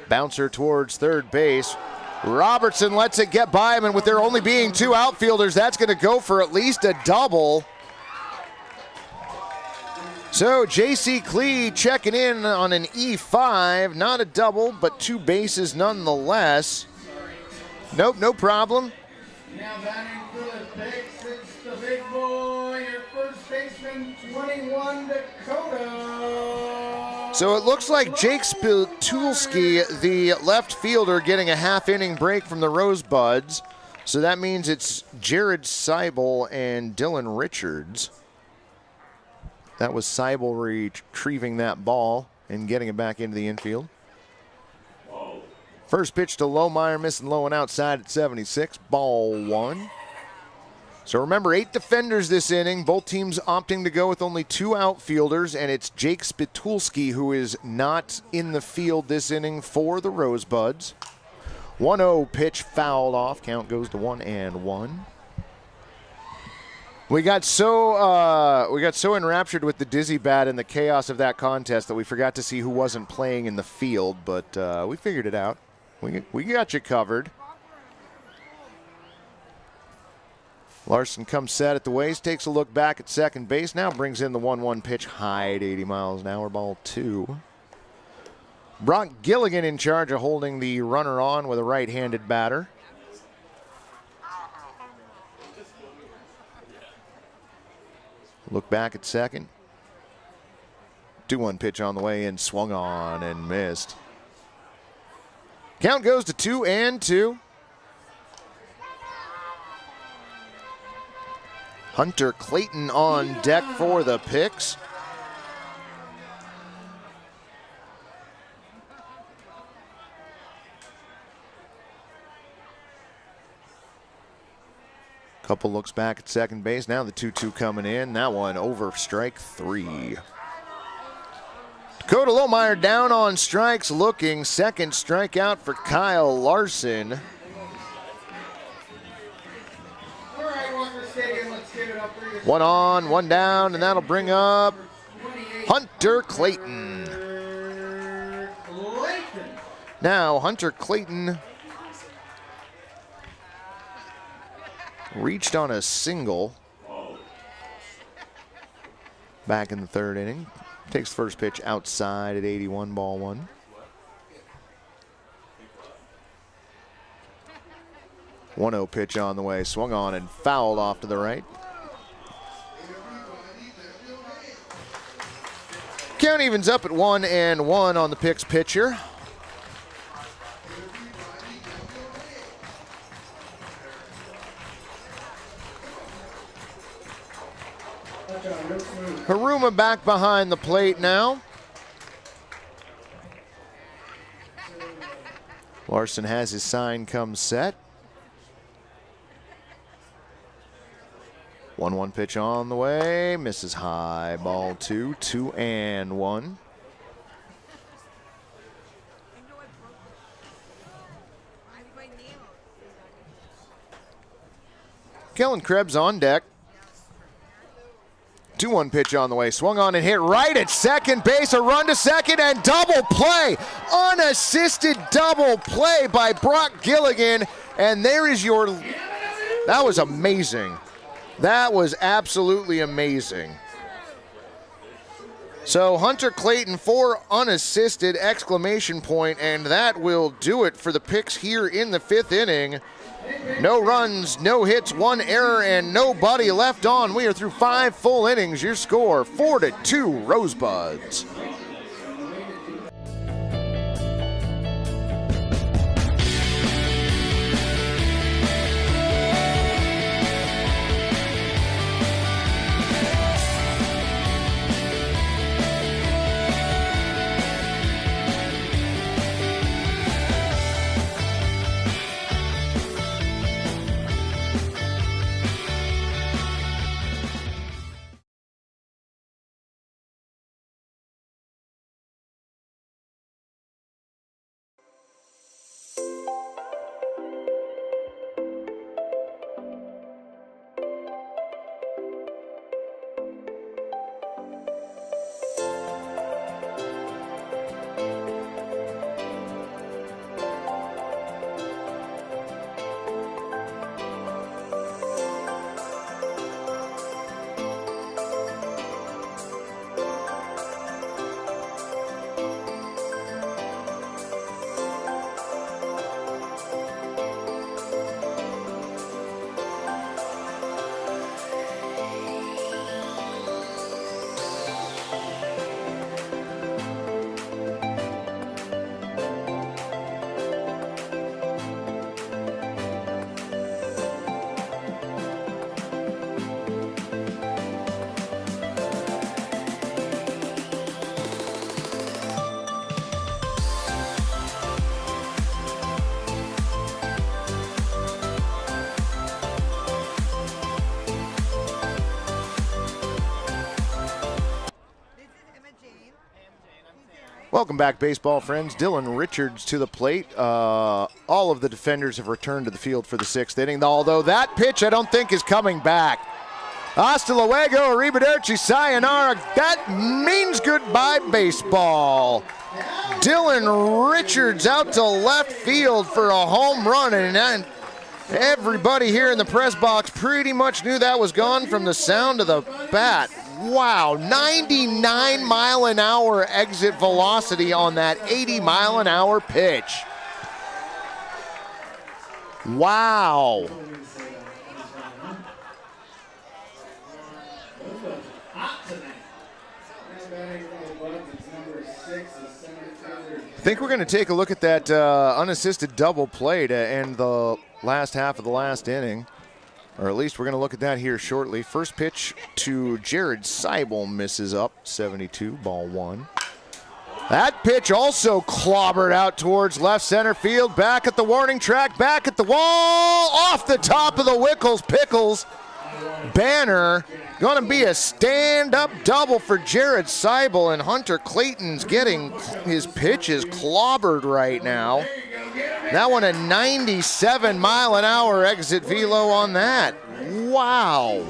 Bouncer towards third base. Robertson lets it get by him, and with there only being 2 outfielders, that's going to go for at least a double. So J.C. Clee checking in on an E5. Not a double, but 2 bases nonetheless. Nope, no problem. Now batting for the picks, it's the big boy, your first baseman, 21, Dakota. So it looks like Jake Spitulski, the left fielder, getting a half-inning break from the Rosebuds. So that means it's Jared Seibel and Dylan Richards. That was Seibel retrieving that ball and getting it back into the infield. First pitch to Lohmeyer, missing low and outside at 76. Ball 1. So remember, 8 defenders this inning. Both teams opting to go with only 2 outfielders, and it's Jake Spitulski who is not in the field this inning for the Rosebuds. 1-0 pitch fouled off. Count goes to 1-1. We got so enraptured with the dizzy bat and the chaos of that contest that we forgot to see who wasn't playing in the field, but we figured it out. We got you covered. Larson comes set at the waist, takes a look back at second base, now brings in the 1-1 pitch high at 80 miles an hour, ball 2. Brock Gilligan in charge of holding the runner on with a right-handed batter. Look back at second. 2-1 pitch on the way in, swung on and missed. Count goes to 2-2. Hunter Clayton on deck for the picks. Couple looks back at second base. Now the 2-2 coming in. That one over strike 3. Dakota Lohmeyer down on strikes looking. Second strikeout for Kyle Larson. All right, Walker Stadium, let's give it up for you. 1 on, 1 down, and that'll bring up Hunter Clayton. Now Hunter Clayton reached on a single back in the 3rd inning. Takes first pitch outside at 81, ball 1. One 1-0 pitch on the way, swung on and fouled off to the right. Count evens up at 1-1 on the Picks pitcher. Haruma back behind the plate now. Larson has his sign come set. 1-1 pitch on the way. Misses high. Ball 2, 2-1. Kellen Krebs on deck. 2-1 pitch on the way. Swung on and hit right at second base. A run to second and double play. Unassisted double play by Brock Gilligan. And there is your... That was amazing. That was absolutely amazing. So Hunter Clayton, 4 unassisted, exclamation point, and that will do it for the Picks here in the 5th inning. No runs, no hits, 1 error, and nobody left on. We are through 5 full innings. Your score, 4-2 Rosebuds. Welcome back, baseball friends. Dylan Richards to the plate. All of the defenders have returned to the field for the 6th inning, although that pitch I don't think is coming back. Hasta luego, arrivederci, sayonara. That means goodbye, baseball. Dylan Richards out to left field for a home run, and everybody here in the press box pretty much knew that was gone from the sound of the bat. Wow, 99-mile-an-hour exit velocity on that 80-mile-an-hour pitch. Wow. I think we're going to take a look at that unassisted double play to end the last half of the last inning. Or at least we're going to look at that here shortly. First pitch to Jared Seibel, misses up, 72, ball 1. That pitch also clobbered out towards left center field. Back at the warning track, back at the wall, off the top of the Wickles Pickles banner. Going to be a stand-up double for Jared Seibel, and Hunter Clayton's getting his pitches clobbered right now. That one a 97-mile-an-hour exit velo on that. Wow.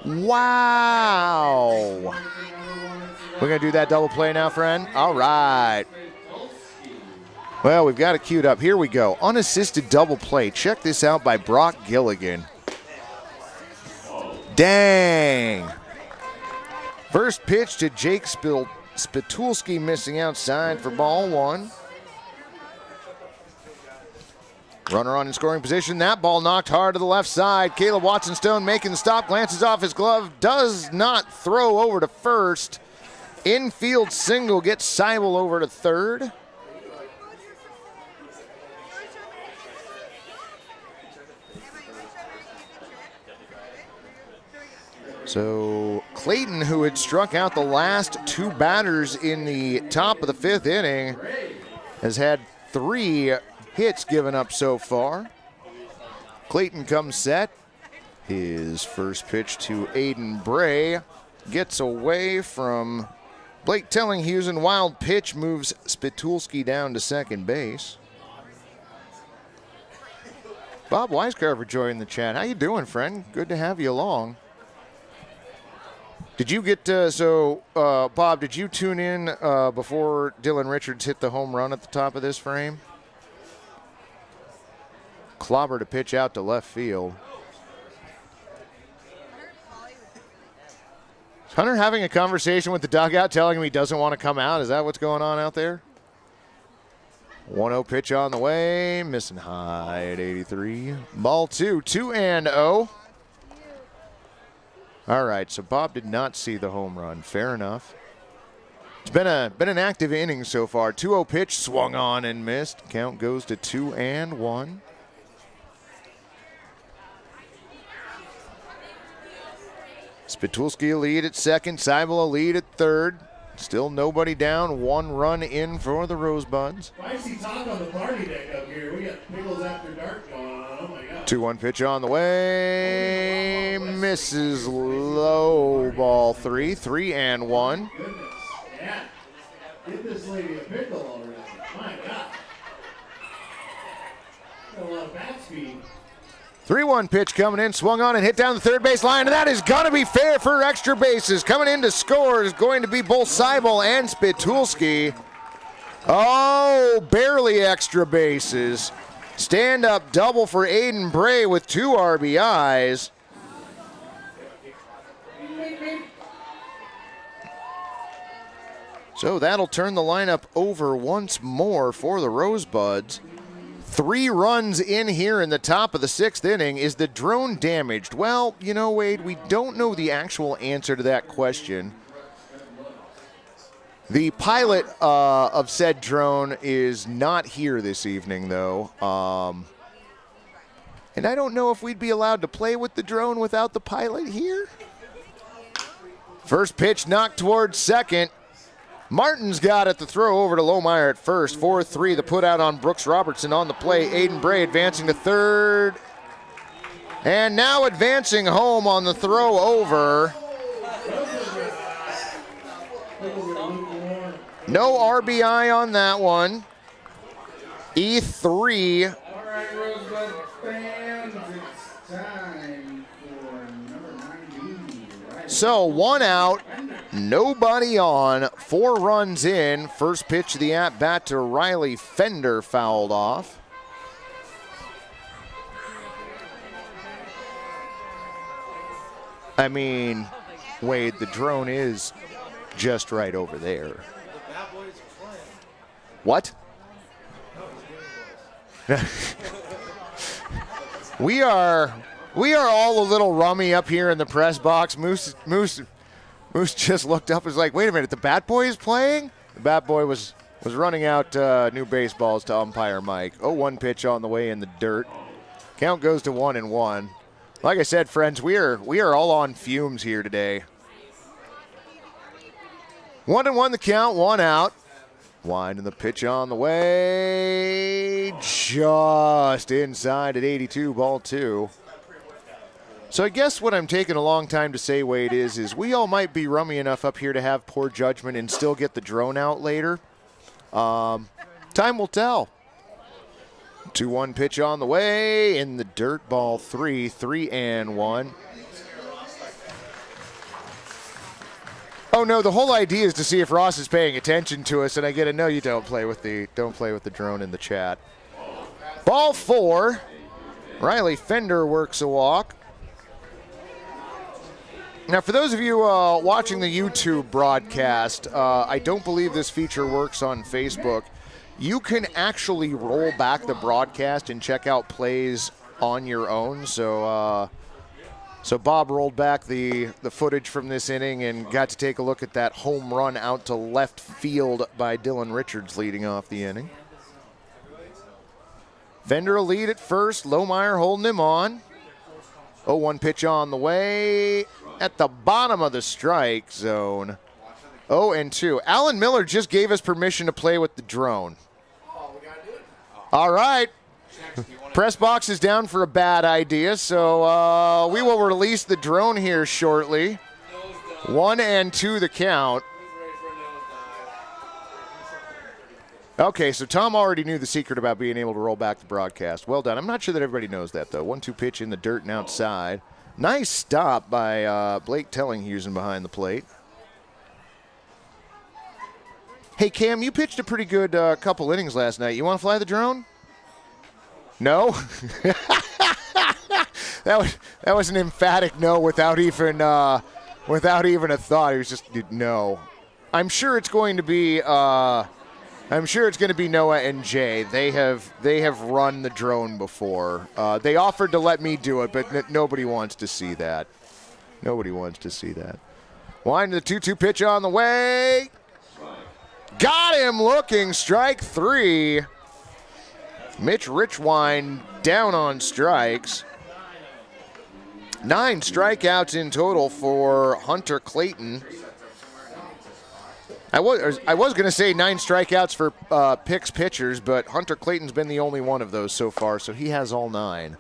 Wow. We're going to do that double play now, friend? All right. Well, we've got it queued up. Here we go. Unassisted double play. Check this out by Brock Gilligan. Dang. First pitch to Jake Spitulski, missing outside for ball 1. Runner on in scoring position. That ball knocked hard to the left side. Caleb Watson-Stone making the stop. Glances off his glove. Does not throw over to first. Infield single gets Seibel over to third. So Clayton, who had struck out the last 2 batters in the top of the 5th inning, has had 3 hits given up so far. Clayton comes set. His first pitch to Aiden Bray gets away from Blake Tellinghusen. Wild pitch moves Spitulski down to second base. Bob Weiscarver joined the chat. How you doing, friend? Good to have you along. Did you get, Bob, did you tune in before Dylan Richards hit the home run at the top of this frame? Clobber to pitch out to left field. Is Hunter having a conversation with the dugout telling him he doesn't want to come out? Is that what's going on out there? 1-0 pitch on the way, missing high at 83. Ball 2, 2-0. All right, so Bob did not see the home run. Fair enough. It's been an active inning so far. 2-0 pitch, swung on and missed. Count goes to 2-1. Spitulski a lead at second, Seibel a lead at third. Still nobody down, 1 run in for the Rosebuds. Spicy talk on the party deck up here. We got Pickles After Dark going on. Oh my God. 2-1 pitch on the way. Misses low, ball 3, 3-1. Goodness. Yeah. Get this lady a pickle already. My God. Got a lot of bat speed. 3-1 pitch coming in, swung on and hit down the third base line, and that is going to be fair for extra bases. Coming in to score is going to be both Seibel and Spitulski. Oh, barely extra bases. Stand-up double for Aiden Bray with 2 RBIs. So that'll turn the lineup over once more for the Rosebuds. 3 runs in here in the top of the 6th inning. Is the drone damaged? Well, you know, Wade, we don't know the actual answer to that question. The pilot of said drone is not here this evening, though. And I don't know if we'd be allowed to play with the drone without the pilot here. First pitch knocked towards second. Martin's got it, the throw over to Lohmeyer at first. 4-3, the put out on Brooks Robertson on the play. Aiden Bray advancing to third. And now advancing home on the throw over. No RBI on that one. E3. All right, Rosebud fans, it's time for number 90. Right. So 1 out, nobody on, 4 runs in. First pitch of the at-bat to Riley Fender fouled off. I mean, Wade, the drone is just right over there. What? We are all a little rummy up here in the press box. Moose just looked up and was like, wait a minute, the Bat Boy is playing? The Bat Boy was running out new baseballs to umpire Mike. 0-1 pitch on the way in the dirt. Count goes to 1-1. Like I said, friends, we are all on fumes here today. 1-1 the count, 1 out. Winding the pitch on the way, just inside at 82, ball 2. So I guess what I'm taking a long time to say, Wade, is we all might be rummy enough up here to have poor judgment and still get the drone out later. Time will tell. 2-1 pitch on the way, in the dirt, ball 3, 3-1. Oh no, the whole idea is to see if Ross is paying attention to us, and I get a no, you don't play with the drone in the chat. Ball 4. Riley Fender works a walk. Now, for those of you watching the YouTube broadcast, I don't believe this feature works on Facebook. You can actually roll back the broadcast and check out plays on your own. So Bob rolled back the footage from this inning and got to take a look at that home run out to left field by Dylan Richards leading off the inning. Fender a lead at first. Lohmeyer holding him on. 0-1 pitch on the way at the bottom of the strike zone. 0-2. Alan Miller just gave us permission to play with the drone. Oh, we gotta do it. All right. Jack, do you want Press box is down for a bad idea, so we will release the drone here shortly. 1-2 the count. Okay, so Tom already knew the secret about being able to roll back the broadcast. Well done. I'm not sure that everybody knows that, though. 1-2 pitch in the dirt and outside. Nice stop by Blake Tellinghusen behind the plate. Hey, Cam, you pitched a pretty good couple innings last night. You want to fly the drone? No? that was an emphatic no without even a thought. It was just no. I'm sure it's going to be Noah and Jay. They have run the drone before. They offered to let me do it, but nobody wants to see that. Nobody wants to see that. Wind to the 2-2 pitch on the way. Got him looking, strike 3. Mitch Richwine down on strikes. 9 strikeouts in total for Hunter Clayton. I was going to say 9 strikeouts for Pick's pitchers, but Hunter Clayton's been the only one of those so far, so he has all 9.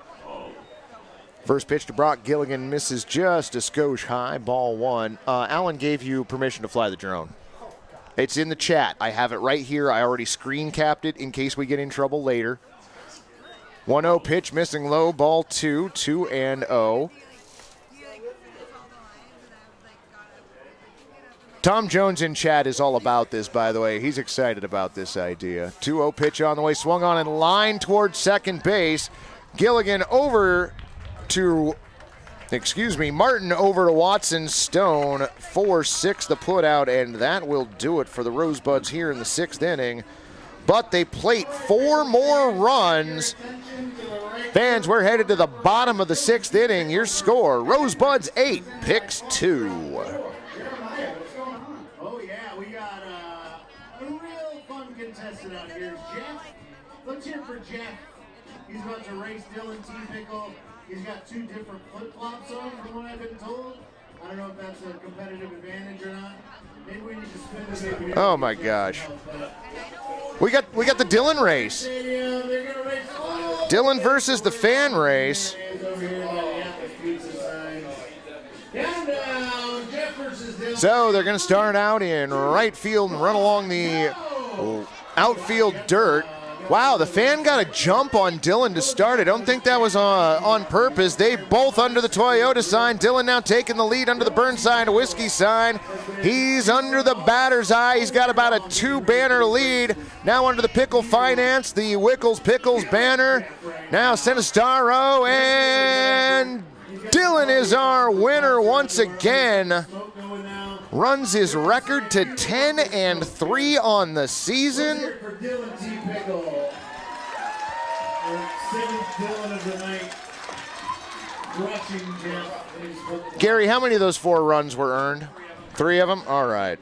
First pitch to Brock Gilligan misses just a skosh high, ball 1. Alan gave you permission to fly the drone. It's in the chat. I have it right here. I already screen capped it in case we get in trouble later. 1-0 pitch, missing low, ball 2, 2-0. Tom Jones in chat is all about this, by the way. He's excited about this idea. 2-0 pitch on the way, swung on and line towards second base. Gilligan over to... Martin over to Watson. Stone, 4-6 the put out, and that will do it for the Rosebuds here in the 6th inning. But they plate 4 more runs. Fans, we're headed to the bottom of the 6th inning. Your score, Rosebuds 8, Picks 2. Oh yeah, we got a real fun contestant out here. Jeff, let's hear for Jeff. He's about to race Dylan T. Pickle. He's got 2 different flip-flops on, from what I've been told. I don't know if that's a competitive advantage or not. Maybe we need to spin this. Oh my gosh. We got the Dylan race. Dylan versus the fan race. So they're going to start out in right field and run along the outfield dirt. Wow, the fan got a jump on Dylan to start. I don't think that was on purpose. They both under the Toyota sign. Dylan now taking the lead under the Burnside Whiskey sign. He's under the batter's eye. He's got about a 2-banner lead. Now under the Pickle Finance, the Wickles Pickles banner. Now Senestaro, and Dylan is our winner once again. Runs his record to 10-3 on the season. Gary, how many of those 4 runs were earned? 3 of them? All right.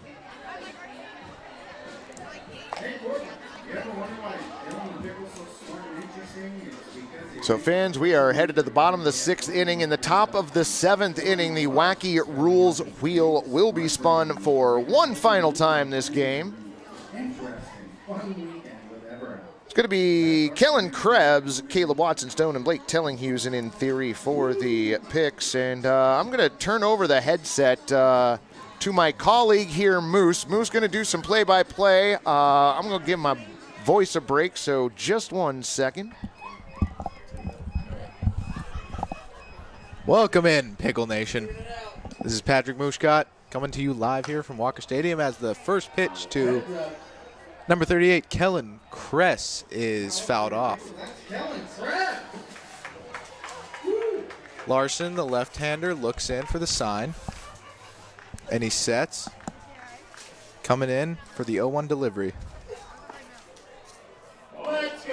So fans, we are headed to the bottom of the 6th inning. In the top of the 7th inning, the wacky rules wheel will be spun for one final time this game. It's going to be Kellen Krebs, Caleb Watson Stone, and Blake Tellinghusen in theory for the picks. And I'm going to turn over the headset to my colleague here, Moose. Moose going to do some play-by-play. I'm going to give my voice a break, so just 1 second. Welcome in, Pickle Nation. This is Patrick Mushkot coming to you live here from Walker Stadium as the first pitch to number 38, Kellen Kress, is fouled off. Larson, the left-hander, looks in for the sign, and he sets. Coming in for the 0-1 delivery.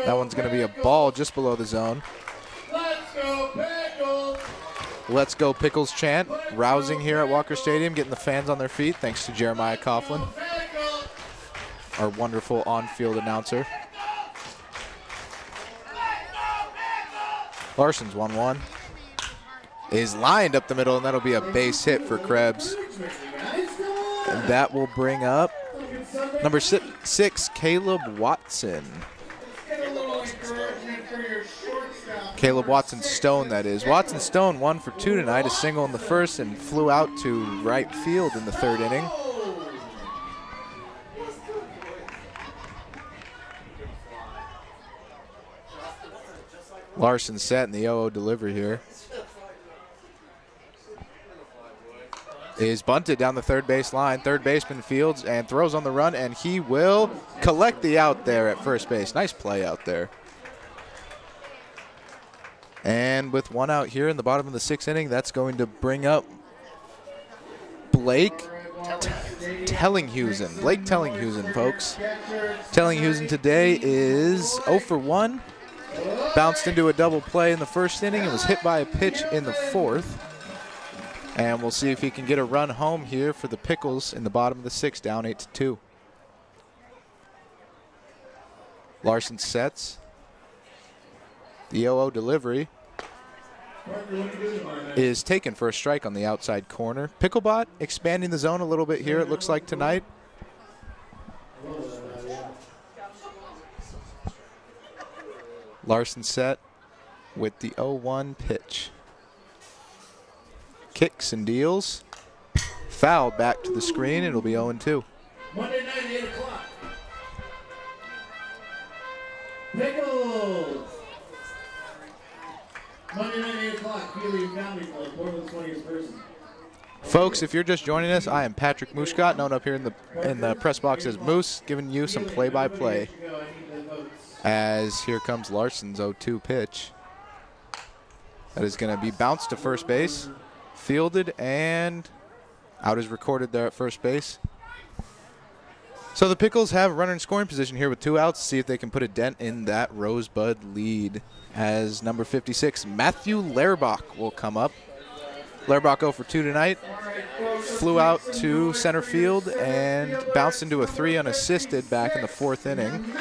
That one's going to be a ball just below the zone. Let's go, Pickles! Let's go Pickles chant, rousing here at Walker Stadium, getting the fans on their feet, thanks to Jeremiah Coughlin, our wonderful on-field announcer. Larson's 1-1. Is lined up the middle, and that'll be a base hit for Krebs. And that will bring up number 6, Caleb Watson. Get a little encouragement for your shortstop. Caleb Watson-Stone, that is. Watson-Stone 1 for 2 tonight, a single in the first and flew out to right field in the third inning. Larson set in the 0-0 delivery here. Is bunted down the third base line. Third baseman fields and throws on the run, and he will collect the out there at first base. Nice play out there. And with one out here in the bottom of the sixth inning, that's going to bring up Blake Tellinghusen. Blake Tellinghusen, folks. Tellinghusen today is 0 for 1. Bounced into a double play in the first inning and was hit by a pitch in the fourth. And we'll see if he can get a run home here for the Pickles in the bottom of the sixth, down 8-2. Larson sets. The 0-0 delivery is taken for a strike on the outside corner. Picklebot expanding the zone a little bit here, it looks like tonight. Larson set with the 0-1 pitch. Kicks and deals. Fouled back to the screen. It'll be 0-2. Monday night, 8 o'clock. Pickles. Monday night, 8 o'clock. Keeley County Club, Portland's 20th person. Folks, if you're just joining us, I am Patrick Mushcott, known up here in the press box as Moose, giving you some play-by-play. As here comes Larson's 0-2 pitch. That is going to be bounced to first base. Fielded, and out is recorded there at first base. So the Pickles have a runner in scoring position here with 2 outs to see if they can put a dent in that Rosebud lead, as number 56, Matthew Lehrbach, will come up. Lehrbach 0 for 2 tonight. Flew out to center field and bounced into a 3 unassisted back in the fourth inning.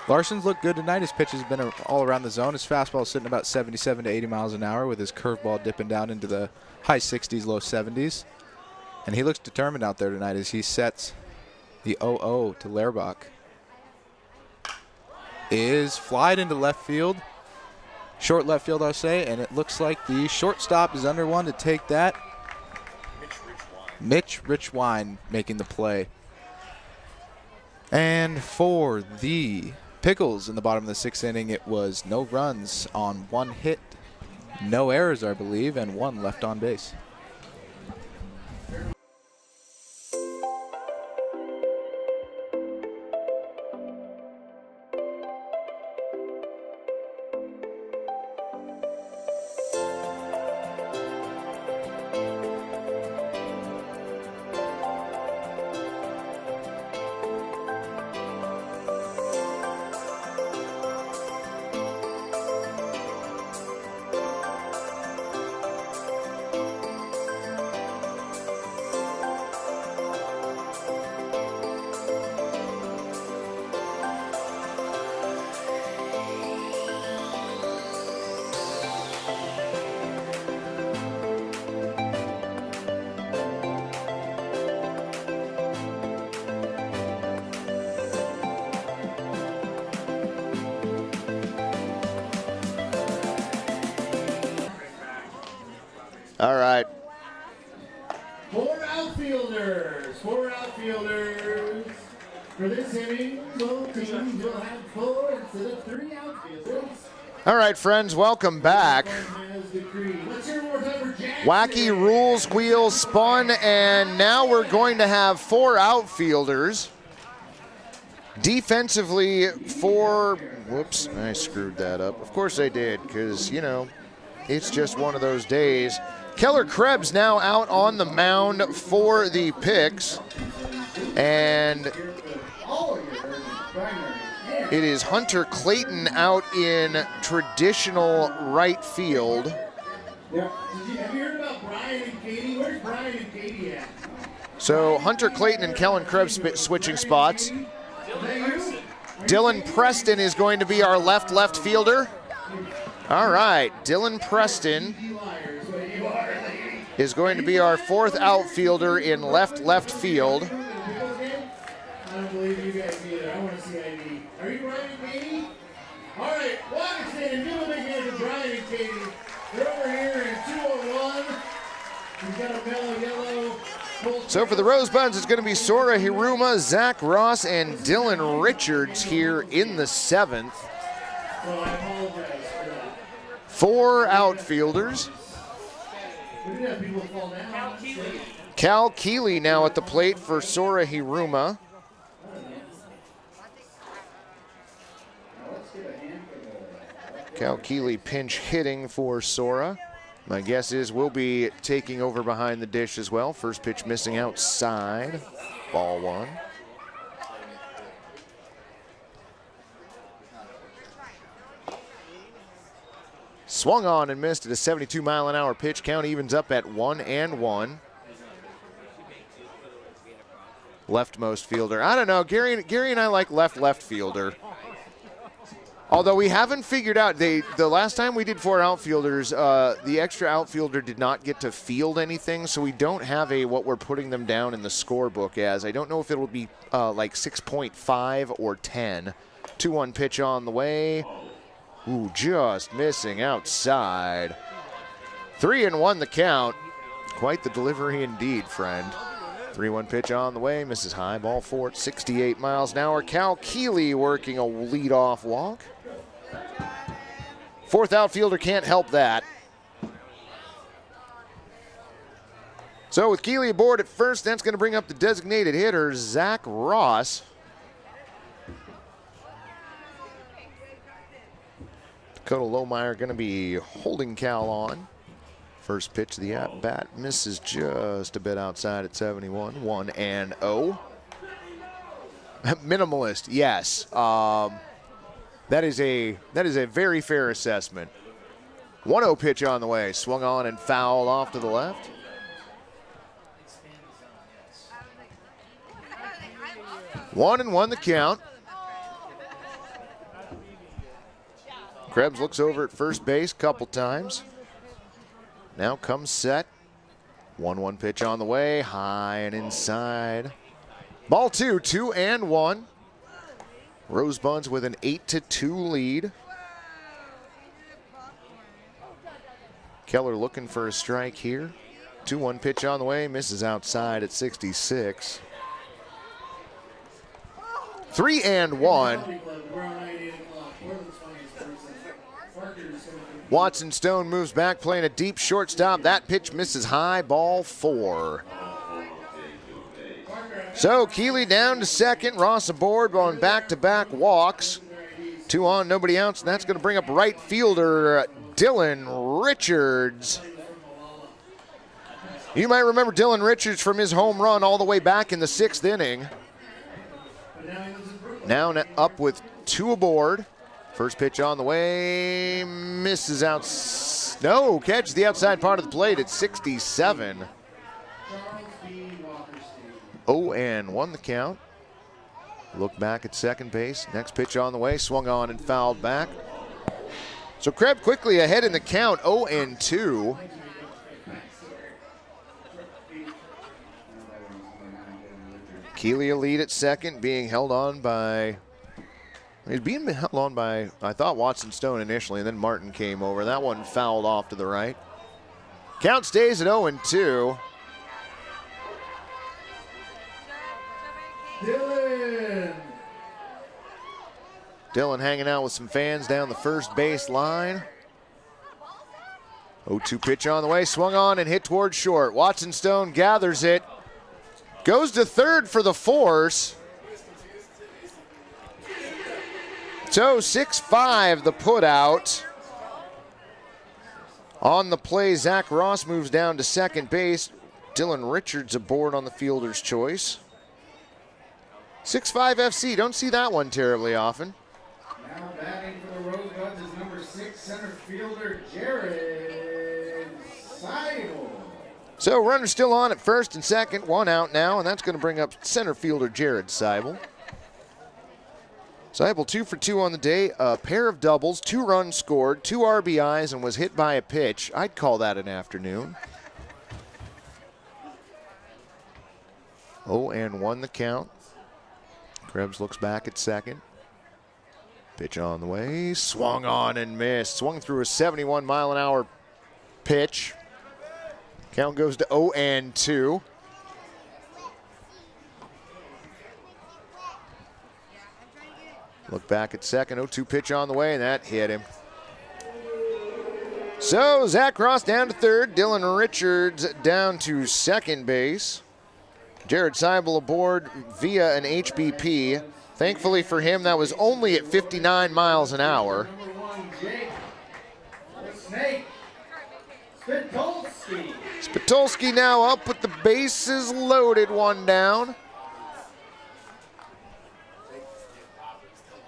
Larson's looked good tonight. His pitch has been all around the zone. His fastball is sitting about 77 to 80 miles an hour, with his curveball dipping down into the high 60s, low 70s. And he looks determined out there tonight as he sets the 0-0 to Lehrbach. Is flied into left field. Short left field, I'll say, and it looks like the shortstop is under one to take that. Mitch Richwine making the play. And for the Pickles in the bottom of the sixth inning, it was no runs on 1 hit, no errors, I believe, and 1 left on base. All right. 4 outfielders. 4 outfielders. For this inning, both teams will have 4 instead of 3 outfielders. All right, friends, welcome back. Let's hear more time for Jack. Wacky rules wheel spun, and now we're going to have 4 outfielders. Defensively, 4, whoops, I screwed that up. Of course I did, because, you know, it's just one of those days. Keller Krebs now out on the mound for the Picks, and it is Hunter Clayton out in traditional right field. Have you heard about Brian and Katie? Where's Brian and Katie at? So Hunter Clayton and Kellen Krebs switching spots. Dylan Preston is going to be our left fielder. All right, Dylan Preston is going to be our 4th outfielder in left field. I don't believe you guys either. I want to see ID. Are lady. They're over here in 201. We've got a mellow yellow. So for the Rosebuds, it's going to be Sora Hiruma, Zach Ross, and Dylan Richards here in the 7th. So I apologize for that. 4 outfielders. We did have people fall down. Cal Keeley now at the plate for Sora Hiruma. Cal Keeley pinch hitting for Sora. My guess is we'll be taking over behind the dish as well. First pitch missing outside. Ball 1. Swung on and missed at a 72-mile-an-hour pitch. Count evens up at 1-1. Leftmost fielder. I don't know. Gary and I like left fielder. Although we haven't figured out, the last time we did 4 outfielders, the extra outfielder did not get to field anything, so we don't have what we're putting them down in the scorebook as. I don't know if it'll be like 6.5 or 10. 2-1 pitch on the way. Ooh, just missing outside. 3-1 the count. Quite the delivery indeed, friend. 3-1 pitch on the way, misses high, ball 4 at 68 miles an hour. Cal Keeley working a leadoff walk. 4th outfielder can't help that. So with Keeley aboard at first, that's going to bring up the designated hitter, Zach Ross. Dakota Lohmeyer going to be holding Cal on. First pitch of the at-bat misses just a bit outside at 71. 1-0. Minimalist, yes. That is a very fair assessment. 1-0 pitch on the way. Swung on and fouled off to the left. One and one the count. Krebs looks over at first base a couple times. Now comes set. 1-1 pitch on the way. High and inside. Ball 2, 2-1. Rosebuds with an 8-2 lead. Keller looking for a strike here. 2-1 pitch on the way. Misses outside at 66. 3-1. Watson Stone moves back, playing a deep shortstop. That pitch misses high, ball 4. So Keeley down to second. Ross aboard, going back-to-back walks. 2 on, nobody else, and that's going to bring up right fielder Dylan Richards. You might remember Dylan Richards from his home run all the way back in the 6th inning. Now up with 2 aboard. First pitch on the way, misses out. No, catch the outside part of the plate at 67. 0-1 the count. Look back at second base. Next pitch on the way, swung on and fouled back. So Krebs quickly ahead in the count, 0-2. Keeley a lead at second, being held on by. He's being held on by, I thought, Watson Stone initially, and then Martin came over. That one fouled off to the right. Count stays at 0-2. Dylan hanging out with some fans down the first base line. 0-2 pitch on the way, swung on and hit towards short. Watson Stone gathers it, goes to third for the force. So 6-5 the put out. On the play, Zach Ross moves down to second base. Dylan Richards aboard on the fielder's choice. 6-5 FC, don't see that one terribly often. Now batting for the Rosebuds is number 6 center fielder Jared Seidel. So runner still on at first and second, 1 out now, and that's going to bring up center fielder Jared Seibel. Seibel 2 for 2 on the day, a pair of doubles, 2 runs scored, 2 RBIs, and was hit by a pitch. I'd call that an afternoon. 0-1 the count. Krebs looks back at second. Pitch on the way, swung on and missed. Swung through a 71-mile-an-hour pitch. Count goes to 0-2. Look back at second, 0-2 pitch on the way, and that hit him. So Zach Ross down to third, Dylan Richards down to second base. Jared Seibel aboard via an HBP. Thankfully for him, that was only at 59 miles an hour. Spitulski now up with the bases loaded, one down.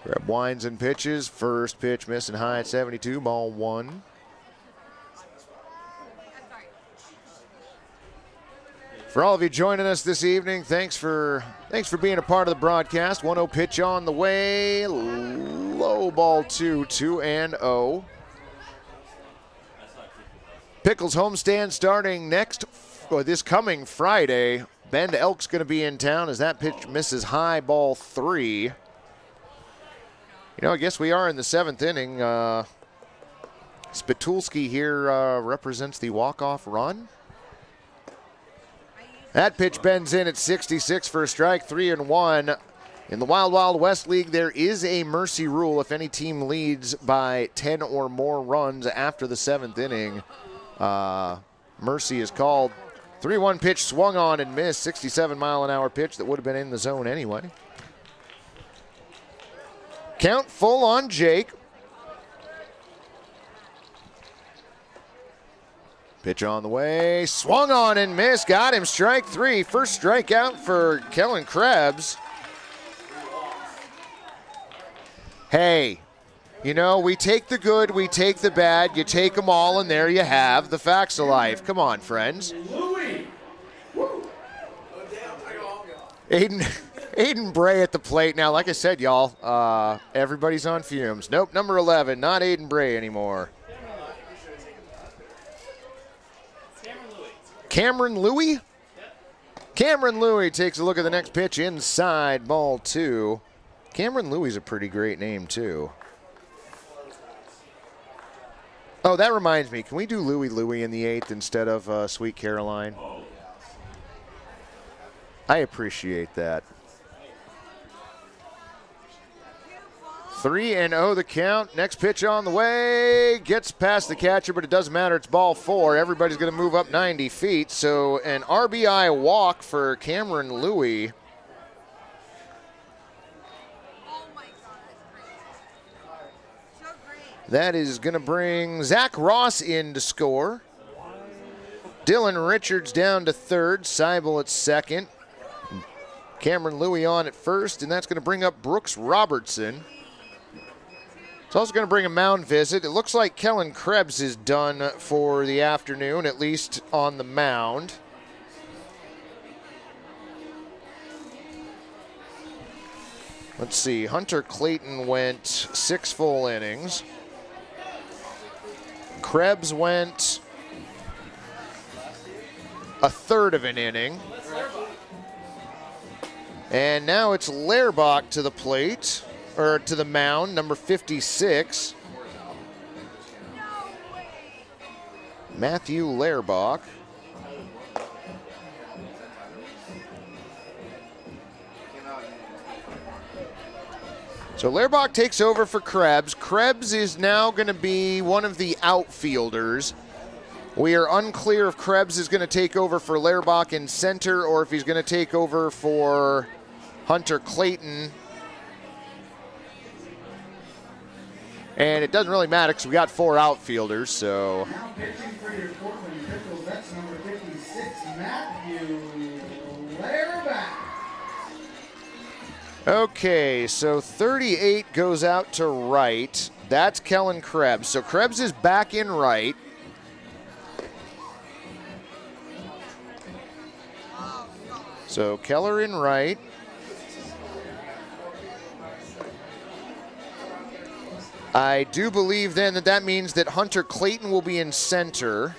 Grab winds and pitches. First pitch missing high at 72, ball one. For all of you joining us this evening, thanks for being a part of the broadcast. 1-0 pitch on the way. Low ball 2-2-0. Pickles homestand starting this coming Friday. Bend Elk's going to be in town as that pitch misses high, ball 3. You know, I guess we are in the 7th inning. Spitulski here represents the walk-off run. That pitch bends in at 66 for a strike, 3-1. In the Wild Wild West League, there is a mercy rule. If any team leads by 10 or more runs after the 7th inning, mercy is called. 3-1 pitch swung on and missed. 67-mile-an-hour pitch that would have been in the zone anyway. Count full on Jake. Pitch on the way, swung on and missed, got him, strike 3. First strikeout for Kellen Krebs. Hey, you know, we take the good, we take the bad, you take them all, and there you have the facts of life. Come on, friends. Aiden Bray at the plate now. Like I said, y'all, everybody's on fumes. Nope, number 11, not Aiden Bray anymore. Cameron Louie? Cameron Louie takes a look at the next pitch inside, ball 2. Cameron Louie's a pretty great name, too. Oh, that reminds me. Can we do Louie in the 8th instead of Sweet Caroline? I appreciate that. 3-0 the count. Next pitch on the way. Gets past the catcher, but it doesn't matter. It's ball 4. Everybody's going to move up 90 feet. So an RBI walk for Cameron Louie. That is going to bring Zach Ross in to score. Dylan Richards down to third. Seibel at second. Cameron Louie on at first, and that's going to bring up Brooks Robertson. It's also going to bring a mound visit. It looks like Kellen Krebs is done for the afternoon, at least on the mound. Let's see. Hunter Clayton went 6 full innings. Krebs went a third of an inning. And now it's Lehrbach to the plate. Or to the mound, number 56. Matthew Lehrbach. So Lehrbach takes over for Krebs. Krebs is now going to be one of the outfielders. We are unclear if Krebs is going to take over for Lehrbach in center or if he's going to take over for Hunter Clayton. And it doesn't really matter because we got 4 outfielders, so. Now pitching for your Portland Pickles, that's number 56, Matthew Lehrbach. Okay, so 38 goes out to right. That's Kellen Krebs. So Krebs is back in right. So Keller in right. I do believe then that means that Hunter Clayton will be in center.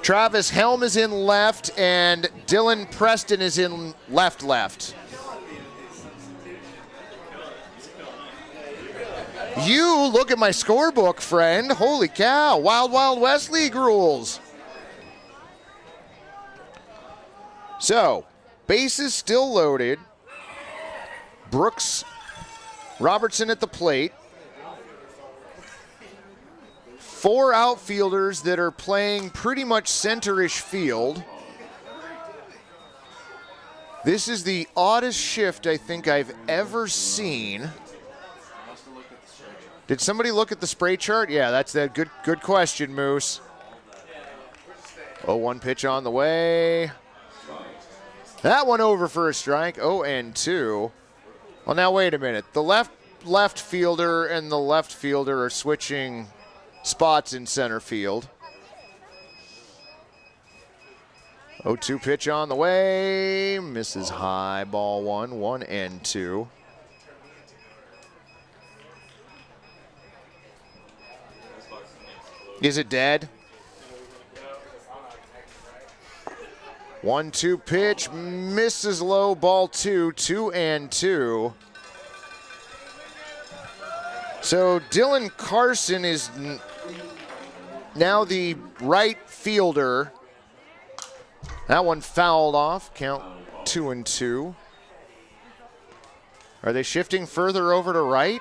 Travis Helm is in left, and Dylan Preston is in left. You look at my scorebook, friend. Holy cow. Wild Wild West League rules. So, bases still loaded. Brooks Robertson at the plate. 4 outfielders that are playing pretty much center-ish field. This is the oddest shift I think I've ever seen. Did somebody look at the spray chart? Yeah, that's that good question, Moose. 0-1 pitch on the way. That one over for a strike. 0-2. Well, now wait a minute. The left fielder and the left fielder are switching spots in center field. 0-2 pitch on the way. Misses high. Ball 1. 1-2. Is it dead? 1-2 pitch, misses low, ball 2, 2-2. So Dylan Carson is now the right fielder. That one fouled off, count 2-2. Are they shifting further over to right?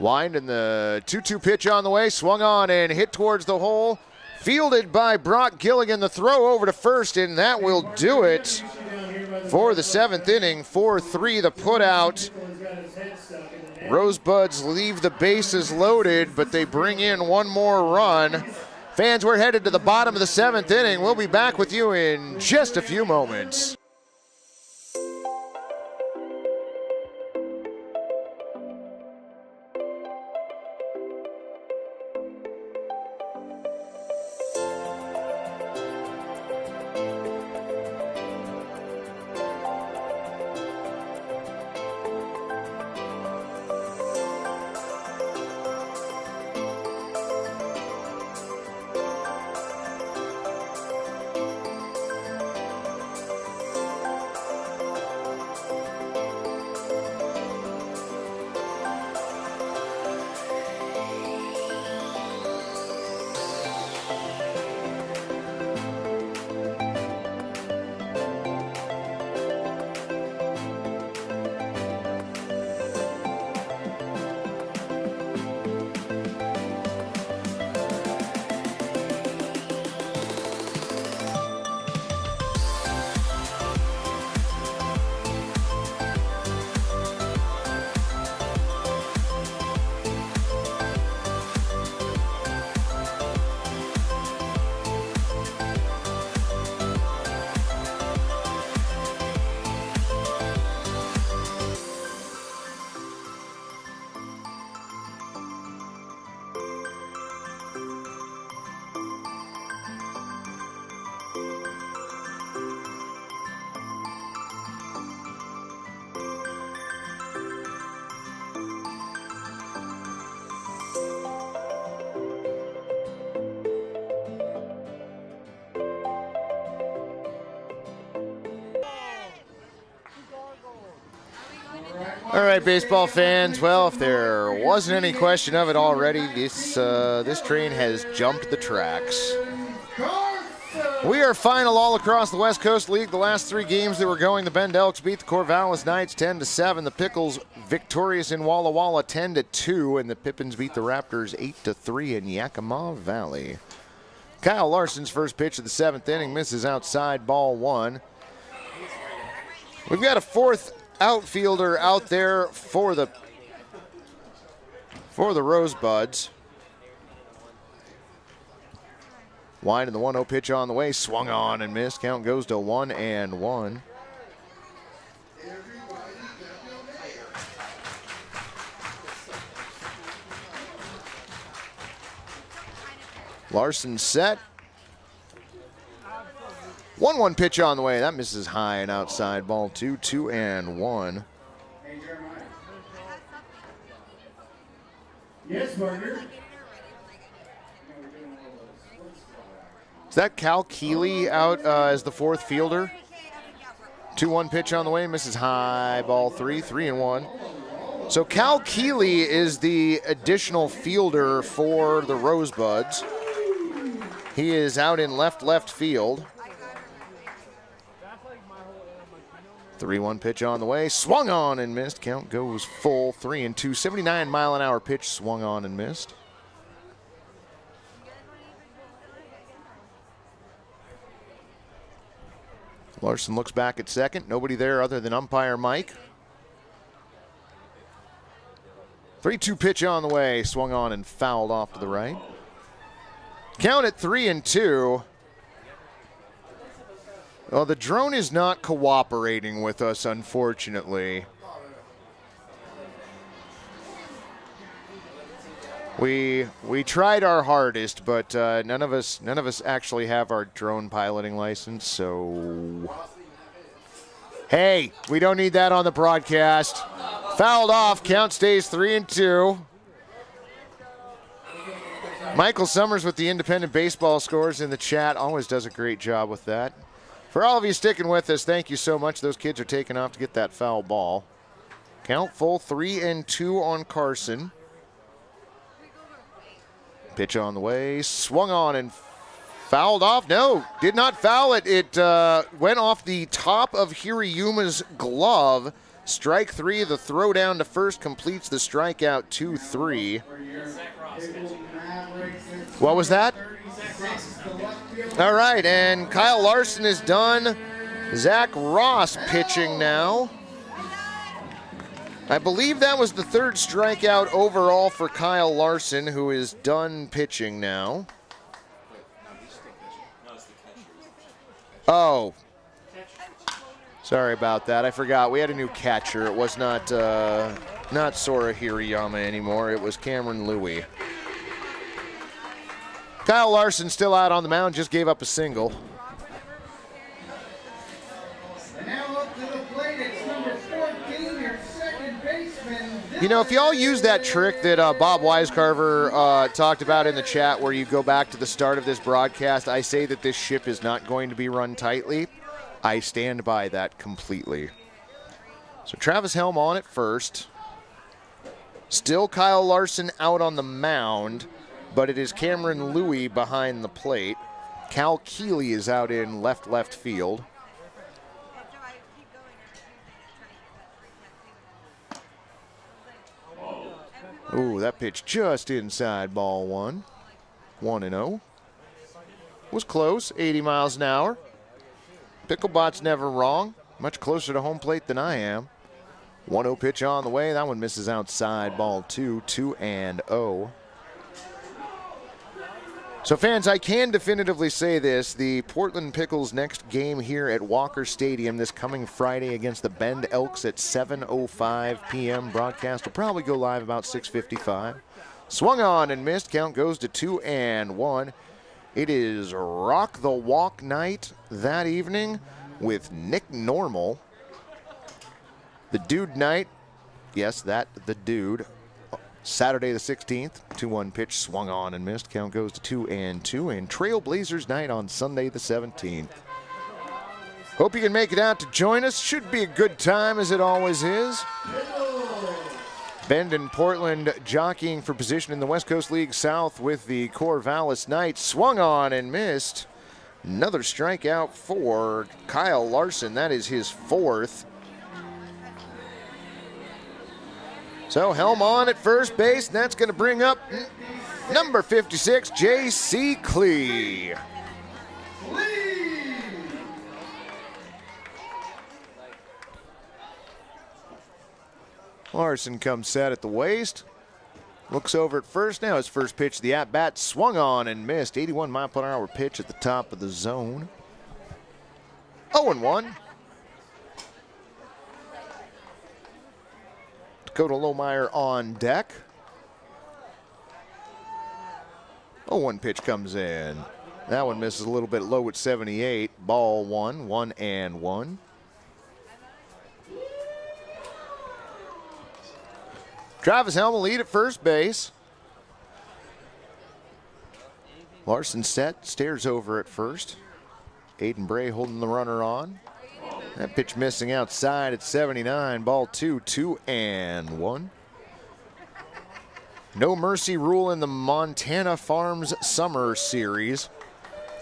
Wind and the 2-2 pitch on the way, swung on and hit towards the hole. Fielded by Brock Gilligan, the throw over to first, and that will do it for the 7th inning. 4-3 the putout. Rosebuds leave the bases loaded, but they bring in one more run. Fans, we're headed to the bottom of the 7th inning. We'll be back with you in just a few moments. All right, baseball fans. Well, if there wasn't any question of it already, this train has jumped the tracks. We are final all across the West Coast League. The last 3 games that were going, the Bend Elks beat the Corvallis Knights 10-7. The Pickles victorious in Walla Walla 10-2, and the Pippins beat the Raptors 8-3 in Yakima Valley. Kyle Larson's first pitch of the 7th inning misses outside, ball 1. We've got a 4th outfielder out there for the Rosebuds. Wind and the 1-0 pitch on the way, swung on and missed. Count goes to 1-1. Larson set. 1-1 pitch on the way. That misses high and outside. Ball 2, 2-1. Yes, partner. Is that Cal Keeley out as the fourth fielder? 2-1 pitch on the way. Misses high. Ball 3, 3-1. So Cal Keeley is the additional fielder for the Rosebuds. He is out in left field. 3-1 pitch on the way. Swung on and missed. Count goes full. 3-2. 79-mile-an-hour pitch. Swung on and missed. Larson looks back at second. Nobody there other than umpire Mike. 3-2 pitch on the way. Swung on and fouled off to the right. Count at 3-2. Well, the drone is not cooperating with us, unfortunately. We tried our hardest, but none of us actually have our drone piloting license. So, hey, we don't need that on the broadcast. Fouled off. Count stays 3-2. Michael Summers with the independent baseball scores in the chat always does a great job with that. For all of you sticking with us, thank you so much. Those kids are taking off to get that foul ball. Count full. 3-2 on Carson. Pitch on the way, swung on and fouled off. No, did not foul it. It went off the top of Hirayuma's glove. Strike 3, the throw down to first completes the strikeout 2-3. What was that? All right, and Kyle Larson is done. Zach Ross pitching now. I believe that was the third strikeout overall for Kyle Larson, who is done pitching now. Oh. Sorry about that. I forgot. We had a new catcher. It was not Sora Hirayama anymore. It was Cameron Louie. Kyle Larson still out on the mound, just gave up a single. You know, if y'all use that trick that Bob Weiscarver talked about in the chat where you go back to the start of this broadcast, I say that this ship is not going to be run tightly. I stand by that completely. So Travis Helm on at first. Still Kyle Larson out on the mound, but it is Cameron Louie behind the plate. Cal Keeley is out in left field. Ooh, that pitch just inside ball 1. 1-0. Was close, 80 miles an hour. Picklebot's never wrong. Much closer to home plate than I am. 1-0 pitch on the way. That one misses outside ball 2. 2-0. So fans, I can definitively say this. The Portland Pickles next game here at Walker Stadium this coming Friday against the Bend Elks at 7:05 p.m. Broadcast will probably go live about 6:55. Swung on and missed. Count goes to 2-1. It is Rock the Walk night that evening with Nick Normal. The Dude night. Yes, that, the Dude. Saturday the 16th, 2-1 pitch swung on and missed. Count goes to 2-2. And Trailblazers night on Sunday the 17th. Hope you can make it out to join us. Should be a good time as it always is. Bend and Portland jockeying for position in the West Coast League South with the Corvallis Knights. Swung on and missed. Another strikeout for Kyle Larson. That is his 4th. So Helm on at first base, and that's going to bring up number 56, J.C. Clee. Larson comes set at the waist. Looks over at first. Now his first pitch of the at-bat swung on and missed. 81 mile-per-hour pitch at the top of the zone. 0-1. Dakota Lohmeyer on deck. 0-1 pitch comes in. That one misses a little bit low at 78. Ball 1, 1-1. Travis Helm will lead at first base. Larson set, stares over at first. Aiden Bray holding the runner on. That pitch missing outside at 79. Ball 2, 2-1. No mercy rule in the Montana Farms Summer Series.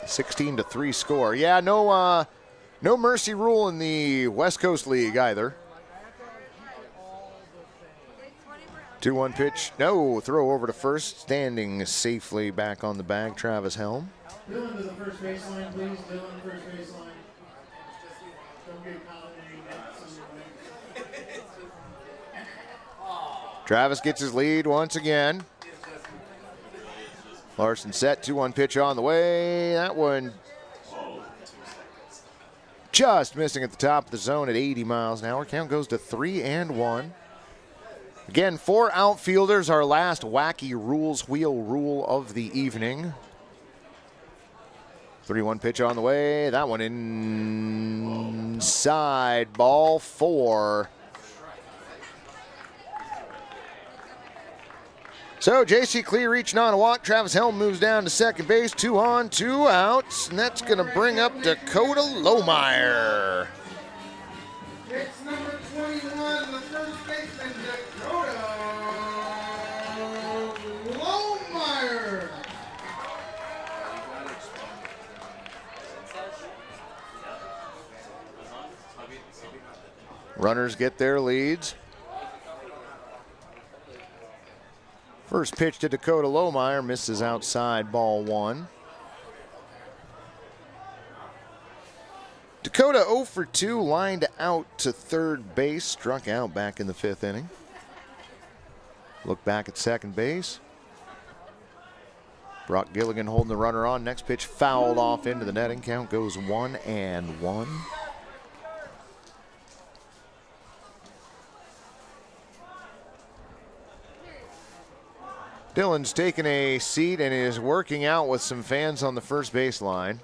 16-3 score. Yeah, no mercy rule in the West Coast League either. 2-1 pitch. No, throw over to first. Standing safely back on the bag, Travis Helm. Dylan to the first baseline, please. Dylan, first baseline. Don't get caught in any nets. Travis gets his lead once again. Larson set, 2-1 pitch on the way. That one just missing at the top of the zone at 80 miles an hour. Count goes to 3-1. Again, 4 outfielders, our last wacky rules wheel rule of the evening. 3-1 pitch on the way. That one inside. Ball 4. So J.C. Klee reaching on a walk. Travis Helm moves down to second base. 2 on, 2 outs. And that's going to bring up Dakota Lohmeyer. It's number 21, the first baseman, Dakota Lohmeyer. Runners get their leads. First pitch to Dakota Lohmeyer, misses outside, ball 1. Dakota 0 for 2, lined out to third base, struck out back in the 5th inning. Look back at second base. Brock Gilligan holding the runner on. Next pitch fouled off into the netting. Count goes 1-1. Dylan's taking a seat and is working out with some fans on the first base line.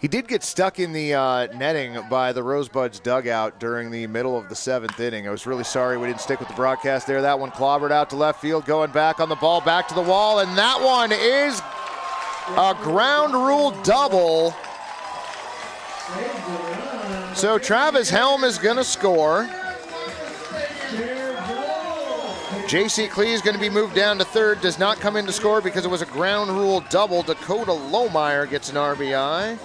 He did get stuck in the netting by the Rosebuds dugout during the middle of the 7th inning. I was really sorry we didn't stick with the broadcast there. That one clobbered out to left field, going back on the ball, back to the wall, and that one is a ground rule double. So Travis Helm is going to score. J.C. Klee is going to be moved down to third, does not come in to score because it was a ground rule double. Dakota Lohmeyer gets an RBI.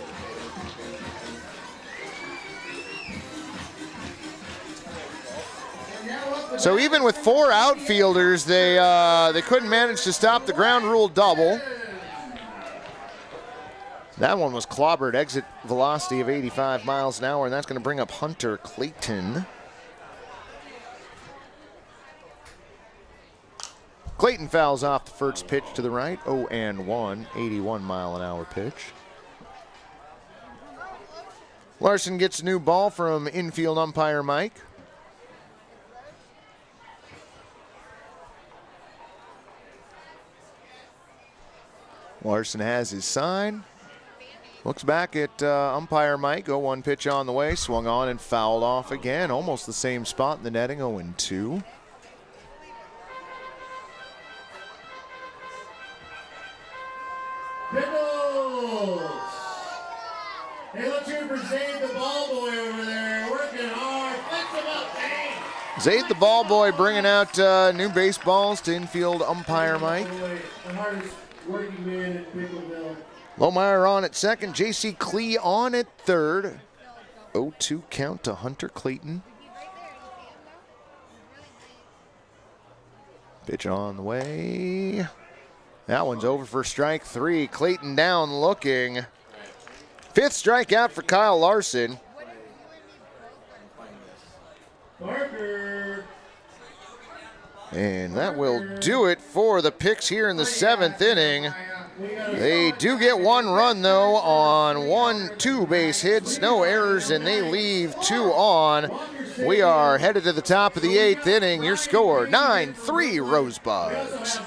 So even with 4 outfielders, they couldn't manage to stop the ground rule double. That one was clobbered, exit velocity of 85 miles an hour, and that's going to bring up Hunter Clayton. Clayton fouls off the first pitch to the right, 0-1, 81 mile an hour pitch. Larson gets a new ball from infield umpire Mike. Larson has his sign. Looks back at umpire Mike, 0-1 pitch on the way, swung on and fouled off again. Almost the same spot in the netting, 0-2. Pickles! Hey, let's hear for Zayd the ball boy over there, working hard. Flex him up, Zayd! Zayd the ball boy bringing out new baseballs to infield umpire Mike. The hardest working man at Pickleville. Lohmeyer on at second, J.C. Klee on at third. 0-2 count to Hunter Clayton. Pitch on the way. That one's over for strike 3. Clayton down looking. 5th strikeout for Kyle Larson. Parker. And that will do it for the Picks here in the 7th inning. They do get 1 run, though, on 2 base hits. No errors, and they leave 2 on. We are headed to the top of the 8th inning. Your score, 9-3 Rosebuds.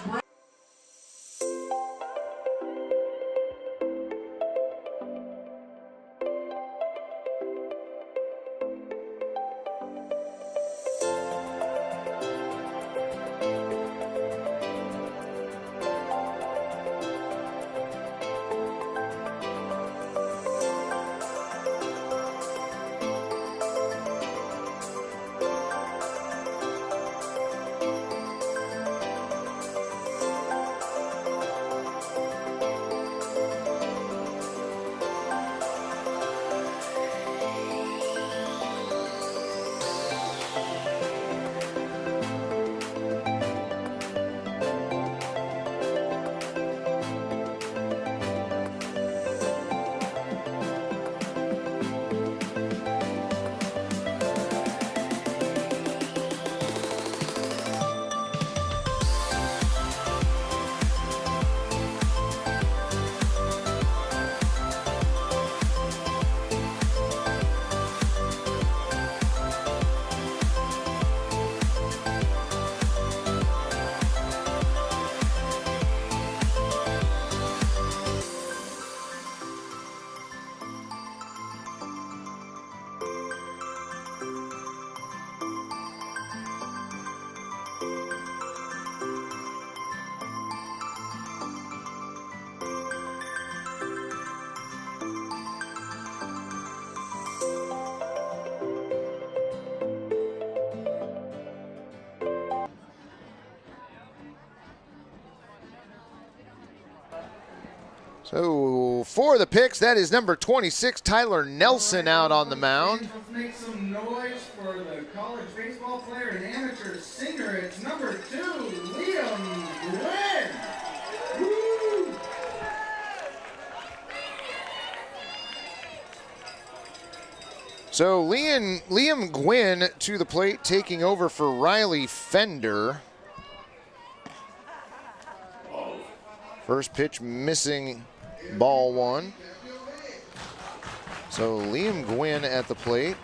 So for the picks, that is number 26, Tyler Nelson out on the mound. Let's make some noise for the college baseball player and amateur singer. It's number 2, Liam Glenn. Woo! So Liam Gwynn to the plate, taking over for Riley Fender. First pitch missing, ball 1. So Liam Gwynn at the plate.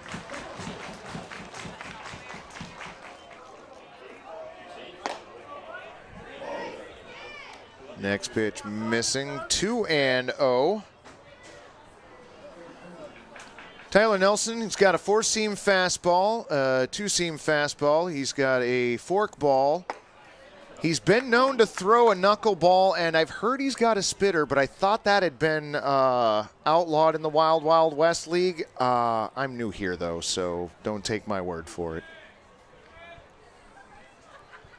Next pitch missing, 2-0. Tyler Nelson, he's got a 4-seam fastball, 2-seam fastball. He's got a fork ball. He's been known to throw a knuckleball, and I've heard he's got a spitter, but I thought that had been outlawed in the Wild Wild West League. I'm new here, though, so don't take my word for it.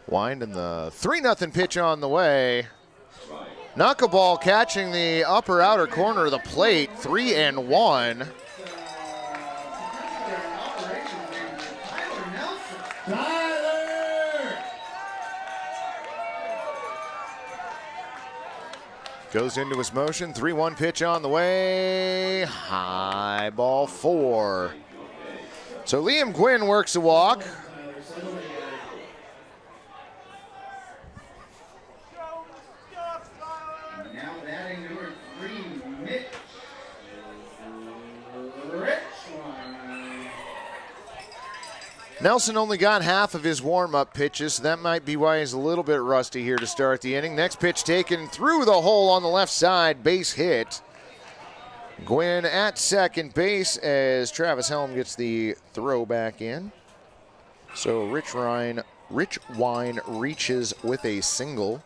Wind and the 3-0 pitch on the way. Knuckleball catching the upper outer corner of the plate, 3-1. Goes into his motion, 3-1 pitch on the way, high ball 4. So Liam Gwynn works a walk. Now batting number 3, Mitch Richline. Nelson only got half of his warm-up pitches, so that might be why he's a little bit rusty here to start the inning. Next pitch taken through the hole on the left side, base hit. Gwynn at second base as Travis Helm gets the throw back in. So Rich Wine reaches with a single.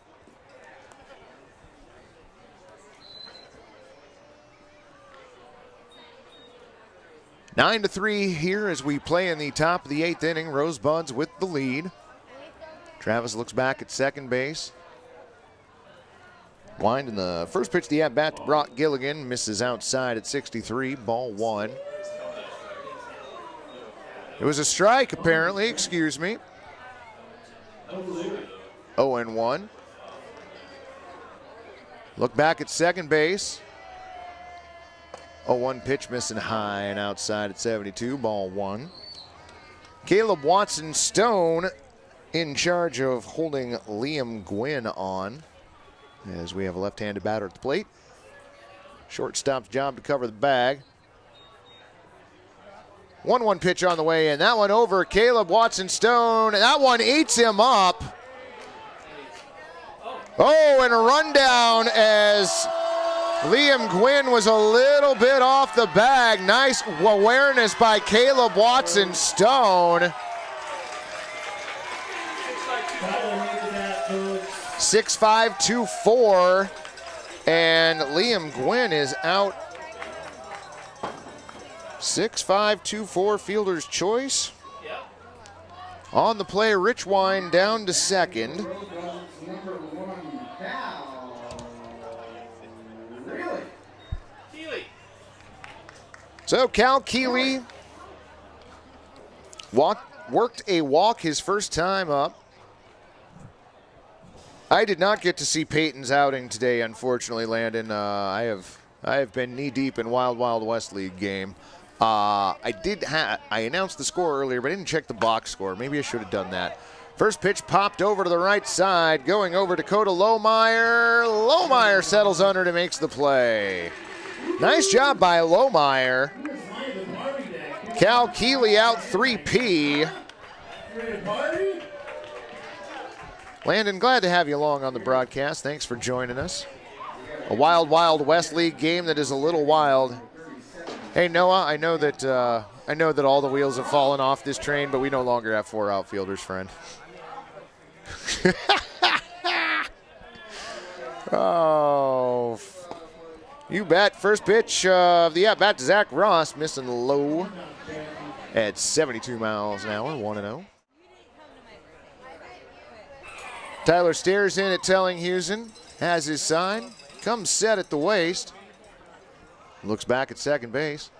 Nine to 3 here as we play in the top of the 8th inning. Rosebuds with the lead. Travis looks back at second base. Wind in the first pitch, the at-bat to Brock Gilligan. Misses outside at 63, ball 1. It was a strike, apparently, excuse me. 0-1. Look back at second base. 0-1 pitch missing high and outside at 72, ball 1. Caleb Watson-Stone in charge of holding Liam Gwynn on as we have a left-handed batter at the plate. Shortstop's job to cover the bag. 1-1 pitch on the way, and that one over Caleb Watson-Stone. That one eats him up. Oh, and a rundown as Liam Gwynn was a little bit off the bag. Nice awareness by Caleb Watson-Stone. 6-5-2-4, and Liam Gwynn is out. 6-5-2-4, fielder's choice. On the play, Rich Wine down to second. So Cal Keeley worked a walk his first time up. I did not get to see Peyton's outing today, unfortunately, Landon. I have been knee deep in Wild Wild West League game. I announced the score earlier, but I didn't check the box score. Maybe I should have done that. First pitch popped over to the right side, going over Dakota Lohmeyer. Lohmeyer settles under and makes the play. Nice job by Lohmeyer. Cal Keeley out 3P. Landon, glad to have you along on the broadcast. Thanks for joining us. A Wild Wild West League game that is a little wild. Hey Noah, I know that all the wheels have fallen off this train, but we no longer have 4 outfielders, friend. Oh, you bet. First pitch of the at-bat to Zach Ross, missing low at 72 miles an hour, 1-0. Tyler stares in at Tellinghusen, has his sign. comes set at the waist. Looks back at second base.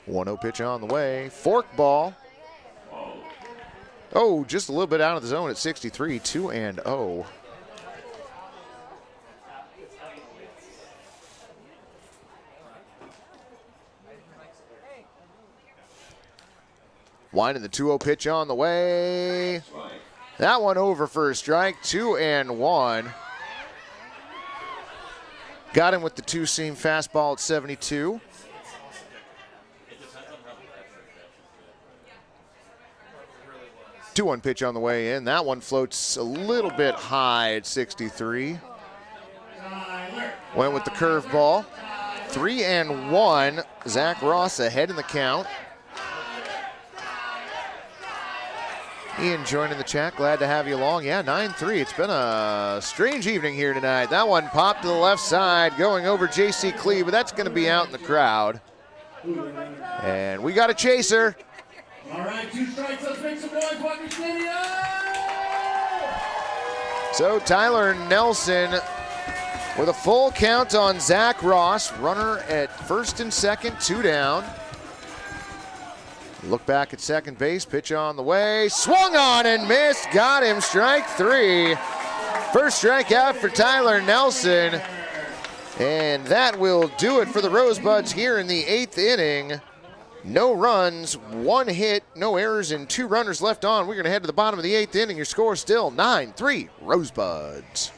1-0 pitch on the way. Fork ball. Oh, just a little bit out of the zone at 63. 2-0. Winding the 2-0 pitch on the way. That one over for a strike. 2-1. Got him with the two-seam fastball at 72. Two-one pitch on the way in. That one floats a little bit high at 63. Went with the curveball. 3-1. Zach Ross ahead in the count. Ian joining the chat. Glad to have you along. Yeah, 9-3. It's been a strange evening here tonight. That one popped to the left side, going over J.C. Clee, but that's going to be out in the crowd. And we got a chaser. All right, 2 strikes. Let's make some noise, Walker Stadium! So Tyler Nelson with a full count on Zach Ross. Runner at first and second, 2 down. Look back at second base, pitch on the way, swung on and missed, got him, strike 3. First strikeout for Tyler Nelson, and that will do it for the Rosebuds here in the 8th inning. No runs, 1 hit, no errors, and 2 runners left on. We're gonna head to the bottom of the 8th inning. Your score is still 9-3 Rosebuds.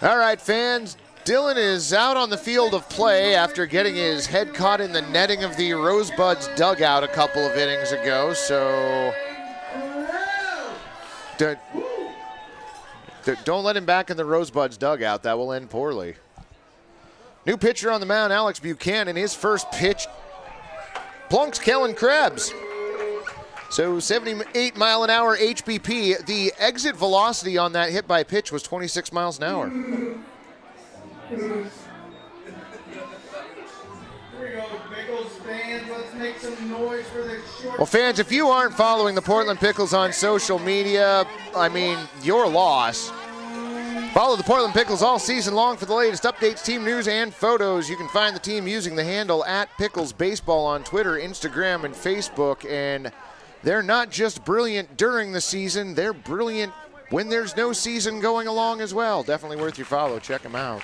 All right, fans, Dylan is out on the field of play after getting his head caught in the netting of the Rosebuds dugout a couple of innings ago, so don't let him back in the Rosebuds dugout. That will end poorly. New pitcher on the mound, Alex Buchanan. His first pitch plunks Kellen Krebs. So 78-mile-an-hour HBP. The exit velocity on that hit by pitch was 26 miles an hour. Here we go, Pickles fans. Let's make some noise for the short. Well, fans, if you aren't following the Portland Pickles on social media, I mean, your loss. Follow the Portland Pickles all season long for the latest updates, team news, and photos. You can find the team using the handle @PicklesBaseball on Twitter, Instagram, and Facebook. And they're not just brilliant during the season, they're brilliant when there's no season going along as well. Definitely worth your follow. Check them out.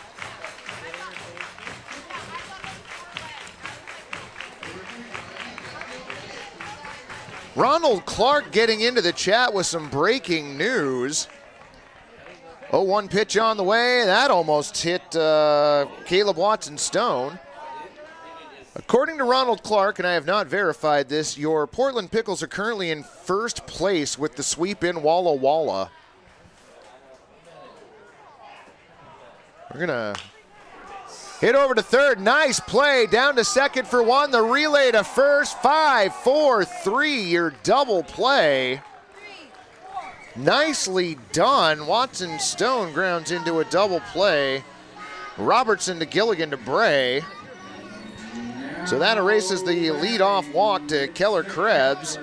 Ronald Clark getting into the chat with some breaking news. 0-1 pitch on the way. That almost hit Caleb Watson-Stone. According to Ronald Clark, and I have not verified this, your Portland Pickles are currently in first place with the sweep in Walla Walla. We're going to hit over to third. Nice play. Down to second for one. The relay to first. 5-4-3. Your double play. Nicely done. Watson-Stone grounds into a double play. Robertson to Gilligan to Bray. So that erases the leadoff walk to Keller Krebs.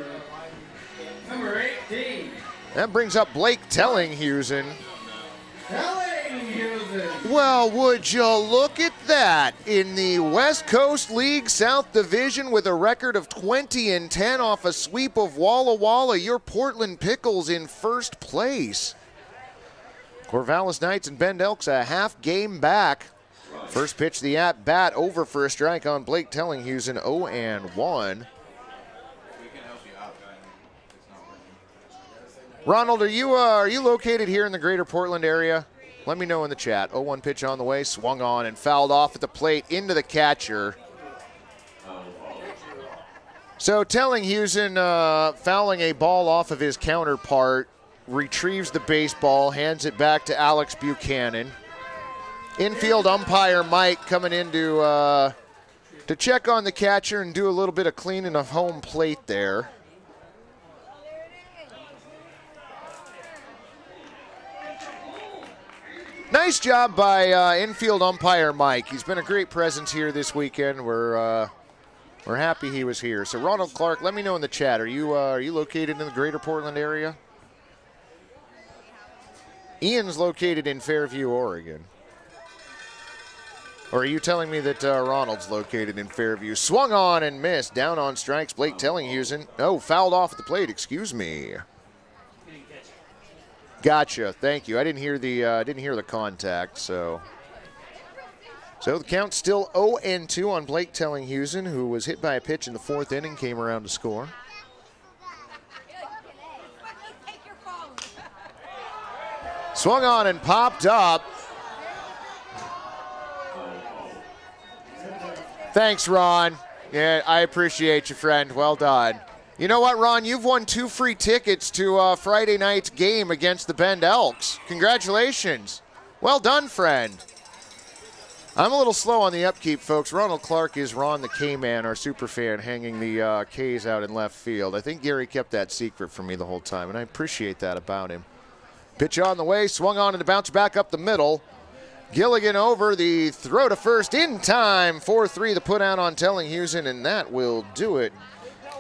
Number 18. That brings up Blake Tellinghusen. Well, would you look at that? In the West Coast League South Division with a record of 20-10 off a sweep of Walla Walla, your Portland Pickles in first place. Corvallis Knights and Bend Elks a half game back. First pitch, the at-bat over for a strike on Blake Tellinghusen, 0-1. Ronald, are you located here in the greater Portland area? Let me know in the chat. 0-1 pitch on the way, swung on and fouled off at the plate into the catcher. So Tellinghusen fouling a ball off of his counterpart, retrieves the baseball, hands it back to Alex Buchanan. Infield umpire Mike coming in to check on the catcher and do a little bit of cleaning of home plate there. Nice job by infield umpire Mike. He's been a great presence here this weekend. We're happy he was here. So Ronald Clark, let me know in the chat. Are you located in the greater Portland area? Ian's located in Fairview, Oregon. Or are you telling me that Ronald's located in Fairview? Swung on and missed. Down on strikes. Blake Tellinghusen. Oh, fouled off at the plate. Excuse me. Gotcha. Thank you. I didn't hear the contact. So the count's still 0-2 on Blake Tellinghusen, who was hit by a pitch in the fourth inning, came around to score. Swung on and popped up. Thanks, Ron. Yeah, I appreciate you, friend. Well done. You know what, Ron? You've won 2 free tickets to Friday night's game against the Bend Elks. Congratulations. Well done, friend. I'm a little slow on the upkeep, folks. Ronald Clark is Ron the K-Man, our super fan, hanging the K's out in left field. I think Gary kept that secret from me the whole time, and I appreciate that about him. Pitch on the way, swung on and bounce back up the middle. Gilligan over, the throw to first in time. 4-3 the put out on Tellinghusen, and that will do it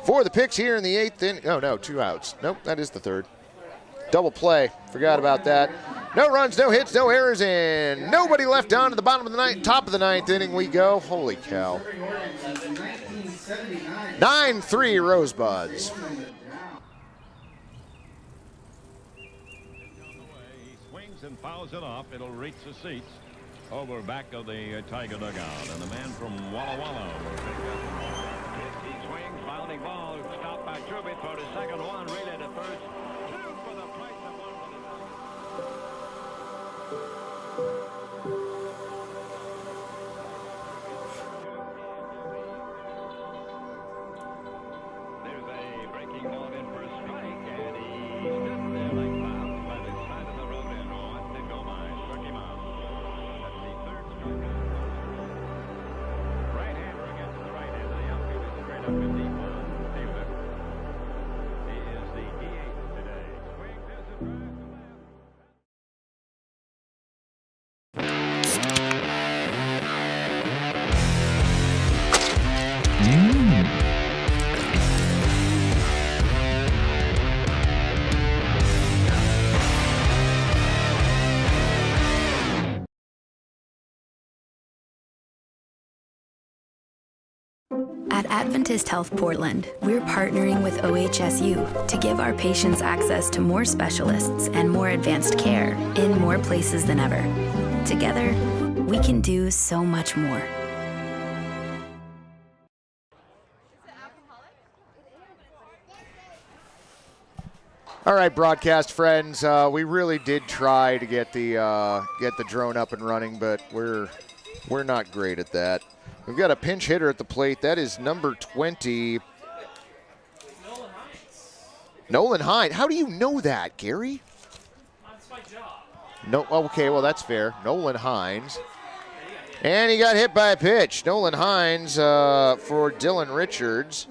for the Picks here in the 8th inning. Oh, no, 2 outs. Nope, that is the 3rd. Double play. Forgot about that. No runs, no hits, no errors, and nobody left on to the bottom of the ninth. Top of the 9th inning we go. Holy cow. 9-3 Rosebuds. And fouls it off. It'll reach the seats over back of the Tiger dugout, and the man from Walla Walla will take that. He swings, fouling ball, stopped by Trubit for the second one, relay to first. 2 for the place of one. There's a breaking ball in for a strike, and he stood there like Bob by the side of the road and on to go by. Struck him out. That's the 3rd strikeout. Right-hander against the right-hander. The outfield is straight up in deep one. Fielder. He is the DH today. Swings, there's a drive to left. At Adventist Health Portland, we're partnering with OHSU to give our patients access to more specialists and more advanced care in more places than ever. Together, we can do so much more. All right, broadcast friends, we really did try to get the drone up and running, but we're not great at that. We've got a pinch hitter at the plate. That is number 20, Nolan Hines. How do you know that, Gary? That's my job. No, okay, well that's fair. Nolan Hines, and he got hit by a pitch. Nolan Hines for Dylan Richards.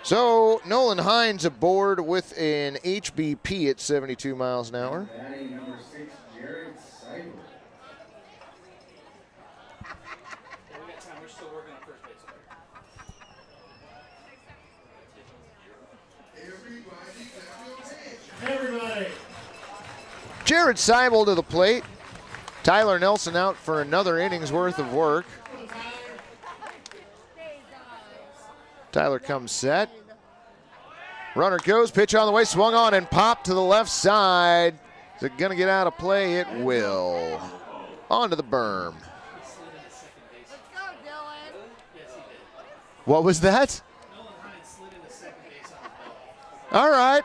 So Nolan Hines aboard with an HBP at 72 miles an hour. Batting number 6, Jared Seibel. We got time. We're still working on first base. Everybody. Jared Seibel to the plate. Tyler Nelson out for another inning's worth of work. Tyler comes set. Runner goes, pitch on the way, swung on and popped to the left side. Is it going to get out of play? It will. Onto the berm. What was that? All right.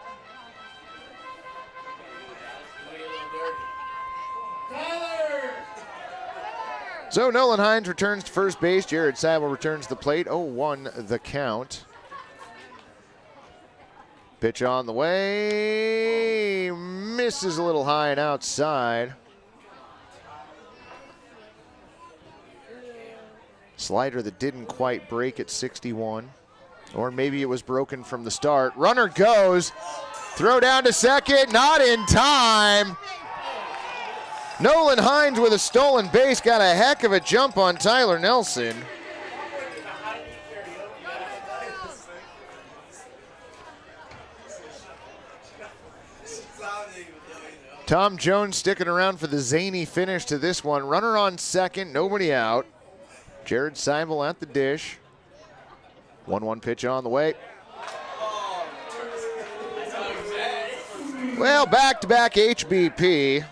So Nolan Hines returns to first base. Jared Seibel returns to the plate. 0-1 the count. Pitch on the way. Misses a little high and outside. Slider that didn't quite break at 61. Or maybe it was broken from the start. Runner goes. Throw down to second. Not in time. Nolan Hines with a stolen base. Got a heck of a jump on Tyler Nelson. Tom Jones sticking around for the zany finish to this one. Runner on second, nobody out. Jared Seibel at the dish. 1-1 pitch on the way. Well, back-to-back HBP.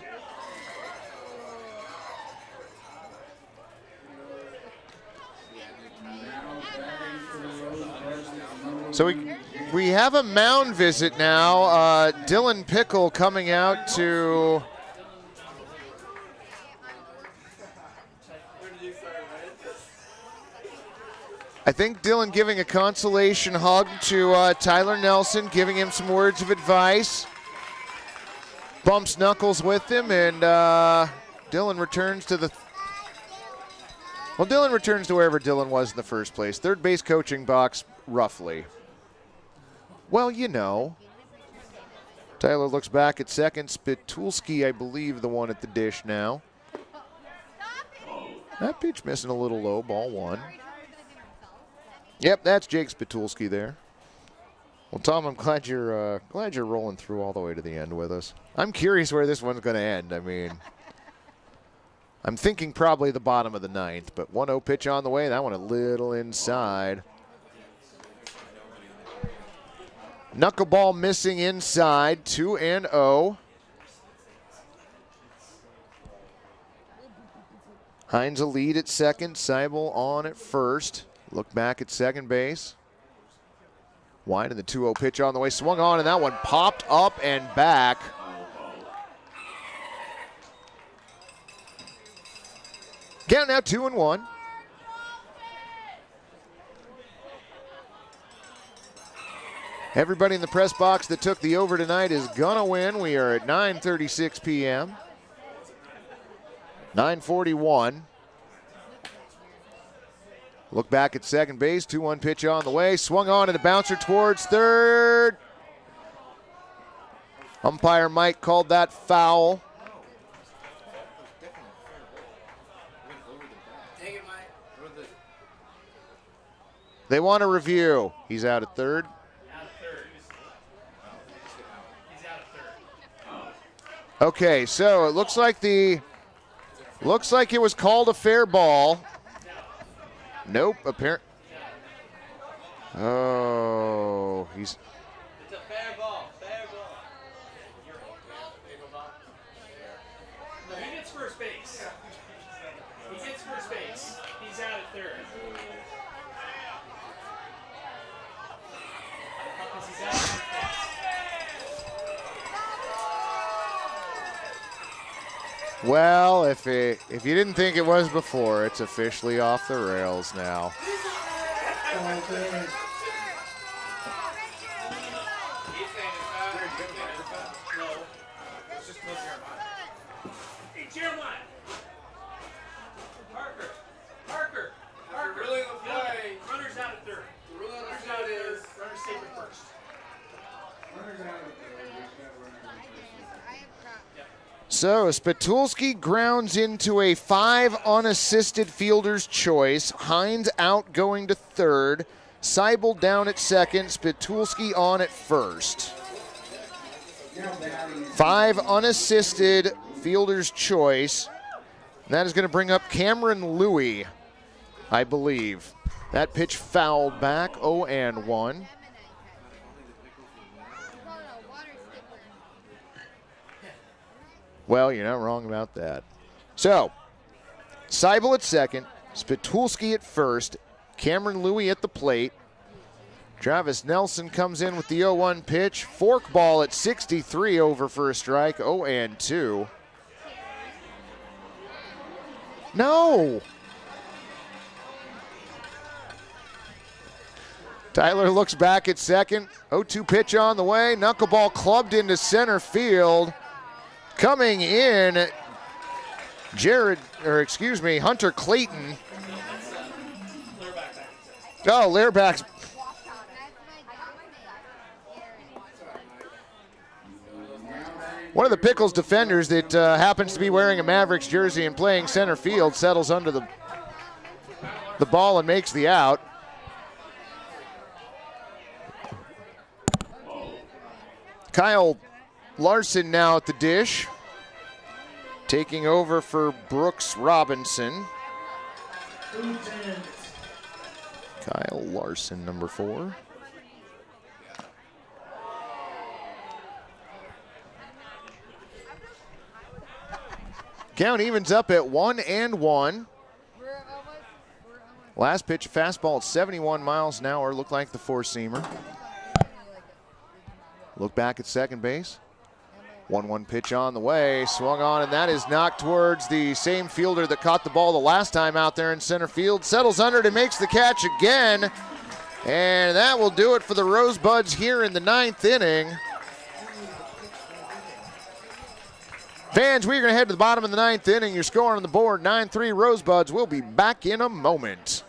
So we have a mound visit now. Dylan Pickle coming out to I think Dylan giving a consolation hug to Tyler Nelson, giving him some words of advice. Bumps knuckles with him, and Dylan returns to Dylan returns to wherever Dylan was in the first place. Third base coaching box, roughly. Well, you know. Tyler looks back at second. Spitulski, I believe, the one at the dish now. That pitch missing a little low, ball one. Yep, that's Jake Spitulski there. Well, Tom, I'm glad you're rolling through all the way to the end with us. I'm curious where this one's going to end. I mean, I'm thinking probably the bottom of the ninth, but 1-0 pitch on the way. That one a little inside. Knuckleball missing inside, 2-0. Hines a lead at second, Seibel on at first. Look back at second base. Wide in the 2-0 pitch on the way, swung on, and that one popped up and back. Count now 2-1. Everybody in the press box that took the over tonight is gonna win. We are at 9:36 p.m. 9:41. Look back at second base. 2-1 pitch on the way. Swung on and the bouncer towards third. Umpire Mike called that foul. They want a review. He's out at third. Okay, so it looks like it was called a fair ball. Nope, apparent. Oh, he's. It's a fair ball, fair ball. No, he gets first base. He gets first base. He's out at third. Well, if you didn't think it was before, it's officially off the rails now. Hey, Jeremiah. Parker. Really in the play. Runner's out at third. The rule on the field is runner's safe at first. So Spitulski grounds into a 5 unassisted fielder's choice. Hines out going to third. Seibel down at second. Spitulski on at first. 5 unassisted fielder's choice. That is going to bring up Cameron Louie, I believe. That pitch fouled back, 0-1. Well, you're not wrong about that. So, Seibel at second, Spitulski at first, Cameron Louie at the plate. Travis Nelson comes in with the 0-1 pitch. Forkball at 63 over for a strike, 0-2. No! Tyler looks back at second. 0-2 pitch on the way. Knuckleball clubbed into center field. Coming in, Hunter Clayton. Oh, Learback's. One of the Pickles defenders that happens to be wearing a Mavericks jersey and playing center field settles under the ball and makes the out. Kyle Larson now at the dish, taking over for Brooks Robinson. Kyle Larson, number 4. Count evens up at 1-1. Last pitch, fastball at 71 miles an hour. Looked like the 4-seamer. Look back at second base. 1-1 pitch on the way, swung on, and that is knocked towards the same fielder that caught the ball the last time out there in center field. Settles under it and makes the catch again. And that will do it for the Rosebuds here in the 9th inning. Fans, we're going to head to the bottom of the 9th inning. Your score on the board, 9-3 Rosebuds. We'll be back in a moment.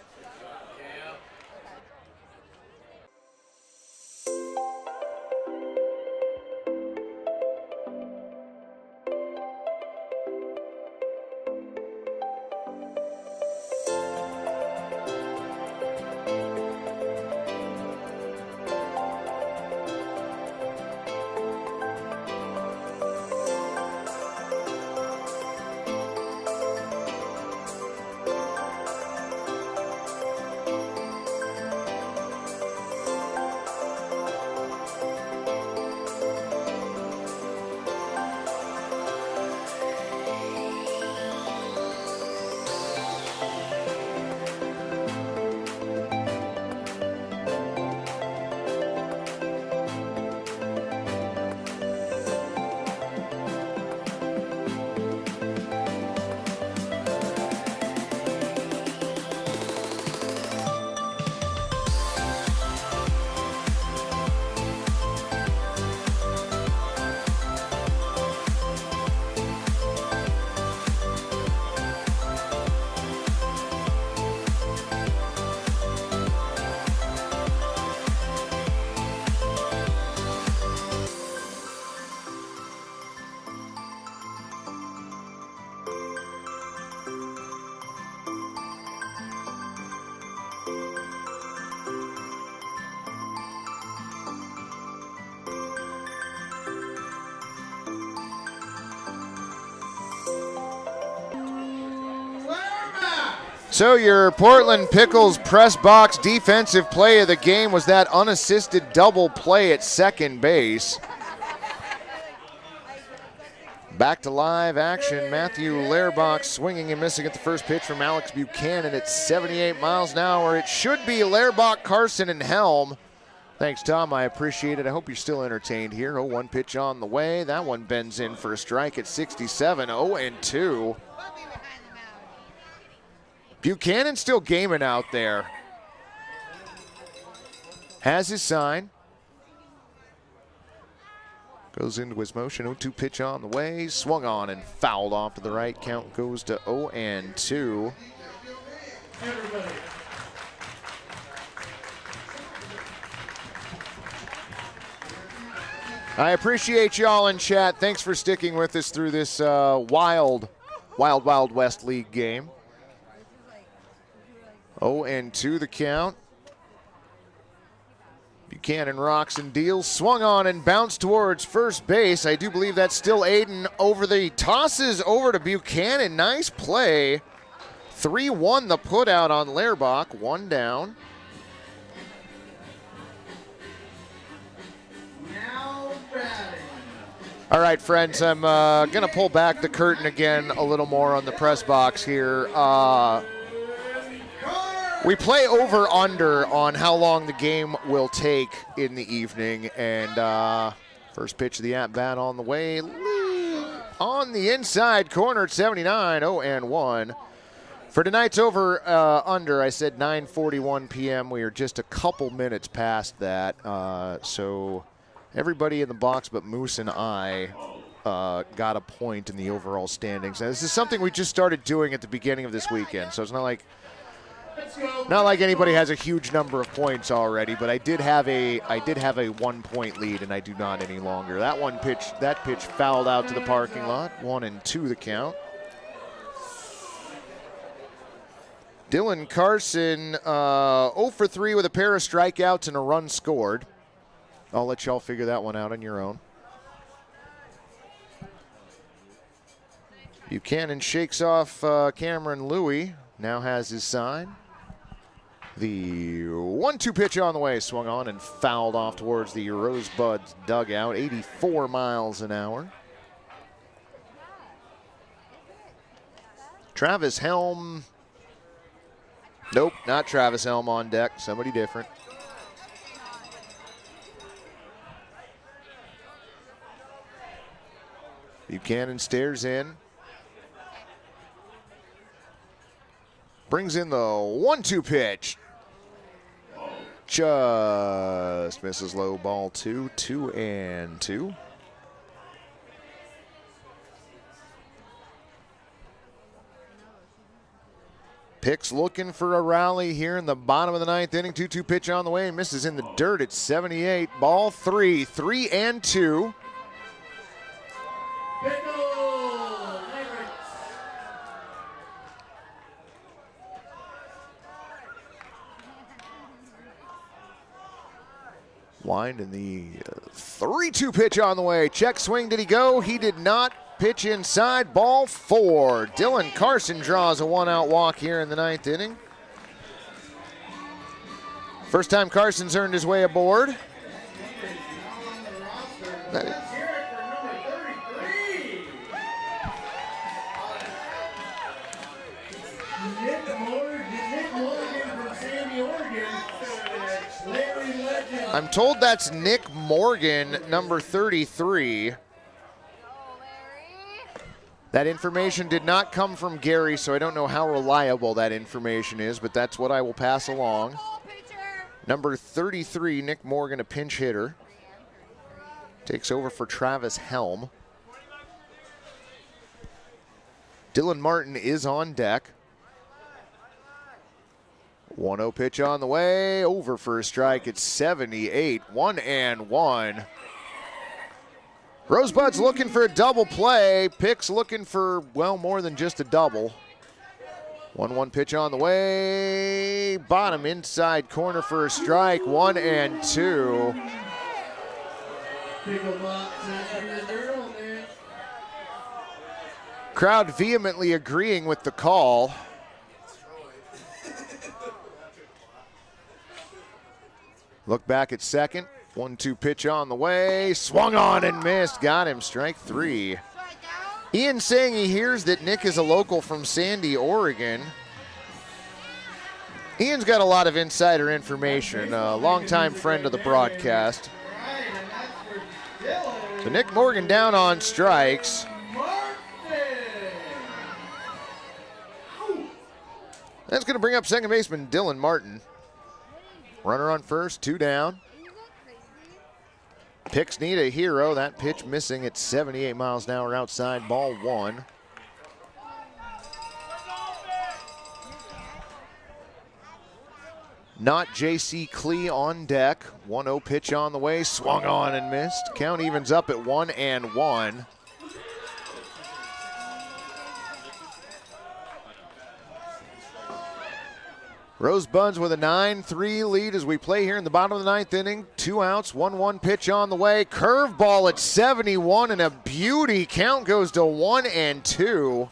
So your Portland Pickles press box defensive play of the game was that unassisted double play at second base. Back to live action. Matthew Lerbach swinging and missing at the first pitch from Alex Buchanan at 78 miles an hour. It should be Lerbach, Carson, and Helm Thanks, Tom. I appreciate it. I hope you're still entertained here. 0-1 pitch on the way. That one bends in for a strike at 67. 0-2. Buchanan still gaming out there. Has his sign. Goes into his motion. 0-2 pitch on the way. Swung on and fouled off to the right. Count goes to 0-2. I appreciate y'all in chat. Thanks for sticking with us through this Wild West League game. 0-2 the count. Buchanan rocks and deals. Swung on and bounced towards first base. I do believe that's still Aiden over the tosses over to Buchanan. Nice play. 3-1 the put out on Lehrbach. One down. All right, friends, I'm going to pull back the curtain again a little more on the press box here. We play over-under on how long the game will take in the evening, and first pitch of the at-bat on the way. On the inside corner at 79, 0-1. For tonight's over-under, I said 9:41 p.m. We are just a couple minutes past that, so everybody in the box but Moose and I got a point in the overall standings. And this is something we just started doing at the beginning of this weekend, so it's not like anybody has a huge number of points already, but I did have a 1-point lead, and I do not any longer. That pitch fouled out to the parking lot. 1-2 the count. Dylan Carson 0 for 3 with a pair of strikeouts and a run scored. I'll let y'all figure that one out on your own. Buchanan shakes off Cameron Louie. Now has his sign. The 1-2 pitch on the way. Swung on and fouled off towards the Rosebuds dugout. 84 miles an hour. Travis Helm. Nope, not Travis Helm on deck. Somebody different. Buchanan stares in. Brings in the 1-2 pitch. Just misses low, ball 2, 2-2. Pickles looking for a rally here in the bottom of the ninth inning. 2-2 pitch on the way. Misses in the dirt at 78. Ball 3, 3-2. Wind in the 3-2 pitch on the way. Check swing, did he go? He did not. Pitch inside, ball 4. Dylan Carson draws a 1-out walk here in the ninth inning. First time Carson's earned his way aboard. I'm told that's Nick Morgan, number 33. That information did not come from Gary, so I don't know how reliable that information is, but that's what I will pass along. Number 33, Nick Morgan, a pinch hitter. Takes over for Travis Helm. Dylan Martin is on deck. 1-0 pitch on the way, over for a strike at 78, 1-1. Rosebuds looking for a double play. Pickles looking for, well, more than just a double. 1-1 pitch on the way. Bottom inside corner for a strike. 1-2. Crowd vehemently agreeing with the call. Look back at second. 1-2 pitch on the way. Swung on and missed. Got him. Strike 3. Ian saying he hears that Nick is a local from Sandy, Oregon. Ian's got a lot of insider information, a longtime friend of the broadcast. So Nick Morgan down on strikes. That's going to bring up second baseman Dylan Martin. Runner on first, 2 down. Picks need a hero. That pitch missing at 78 miles an hour outside, ball 1. Not J.C. Clee on deck. 1-0 pitch on the way, swung on and missed. Count evens up at 1-1. Rosebuds with a 9-3 lead as we play here in the bottom of the 9th inning. 2 outs, 1-1 pitch on the way. Curveball at 71 and a beauty. Count goes to 1-2.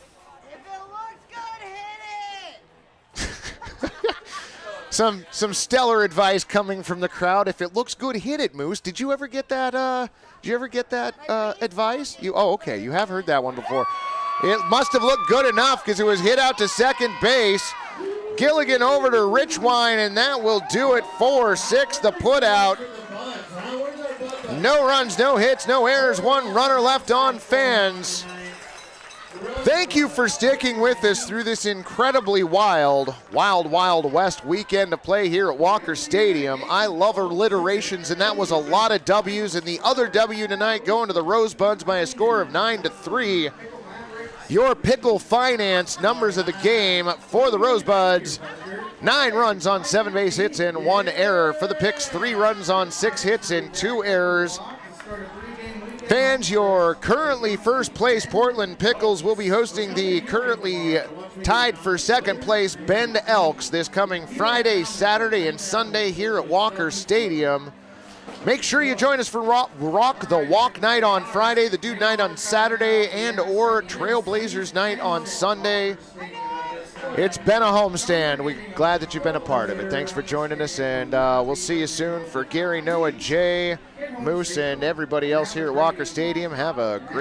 Some stellar advice coming from the crowd. If it looks good, hit it, Moose. Did you ever get that? Advice? Okay. You have heard that one before. It must have looked good enough because it was hit out to second base. Gilligan over to Richwine, and that will do it. 4-6, the put out. No runs, no hits, no errors. 1 runner left on. Fans, thank you for sticking with us through this incredibly wild West weekend of play here at Walker Stadium. I love alliterations, and that was a lot of W's. And the other W tonight going to the Rosebuds by a score of 9-3. Your Pickle Finance numbers of the game for the Rosebuds: 9 runs on 7 base hits and 1 error. For the Picks, 3 runs on 6 hits and 2 errors. Fans, your currently first place Portland Pickles will be hosting the currently tied for second place Bend Elks this coming Friday, Saturday, and Sunday here at Walker Stadium. Make sure you join us for Rock the Walk night on Friday, the Dude night on Saturday, and or Trailblazers night on Sunday. It's been a homestand. We're glad that you've been a part of it. Thanks for joining us, and we'll see you soon. For Gary, Noah, Jay, Moose, and everybody else here at Walker Stadium, have a great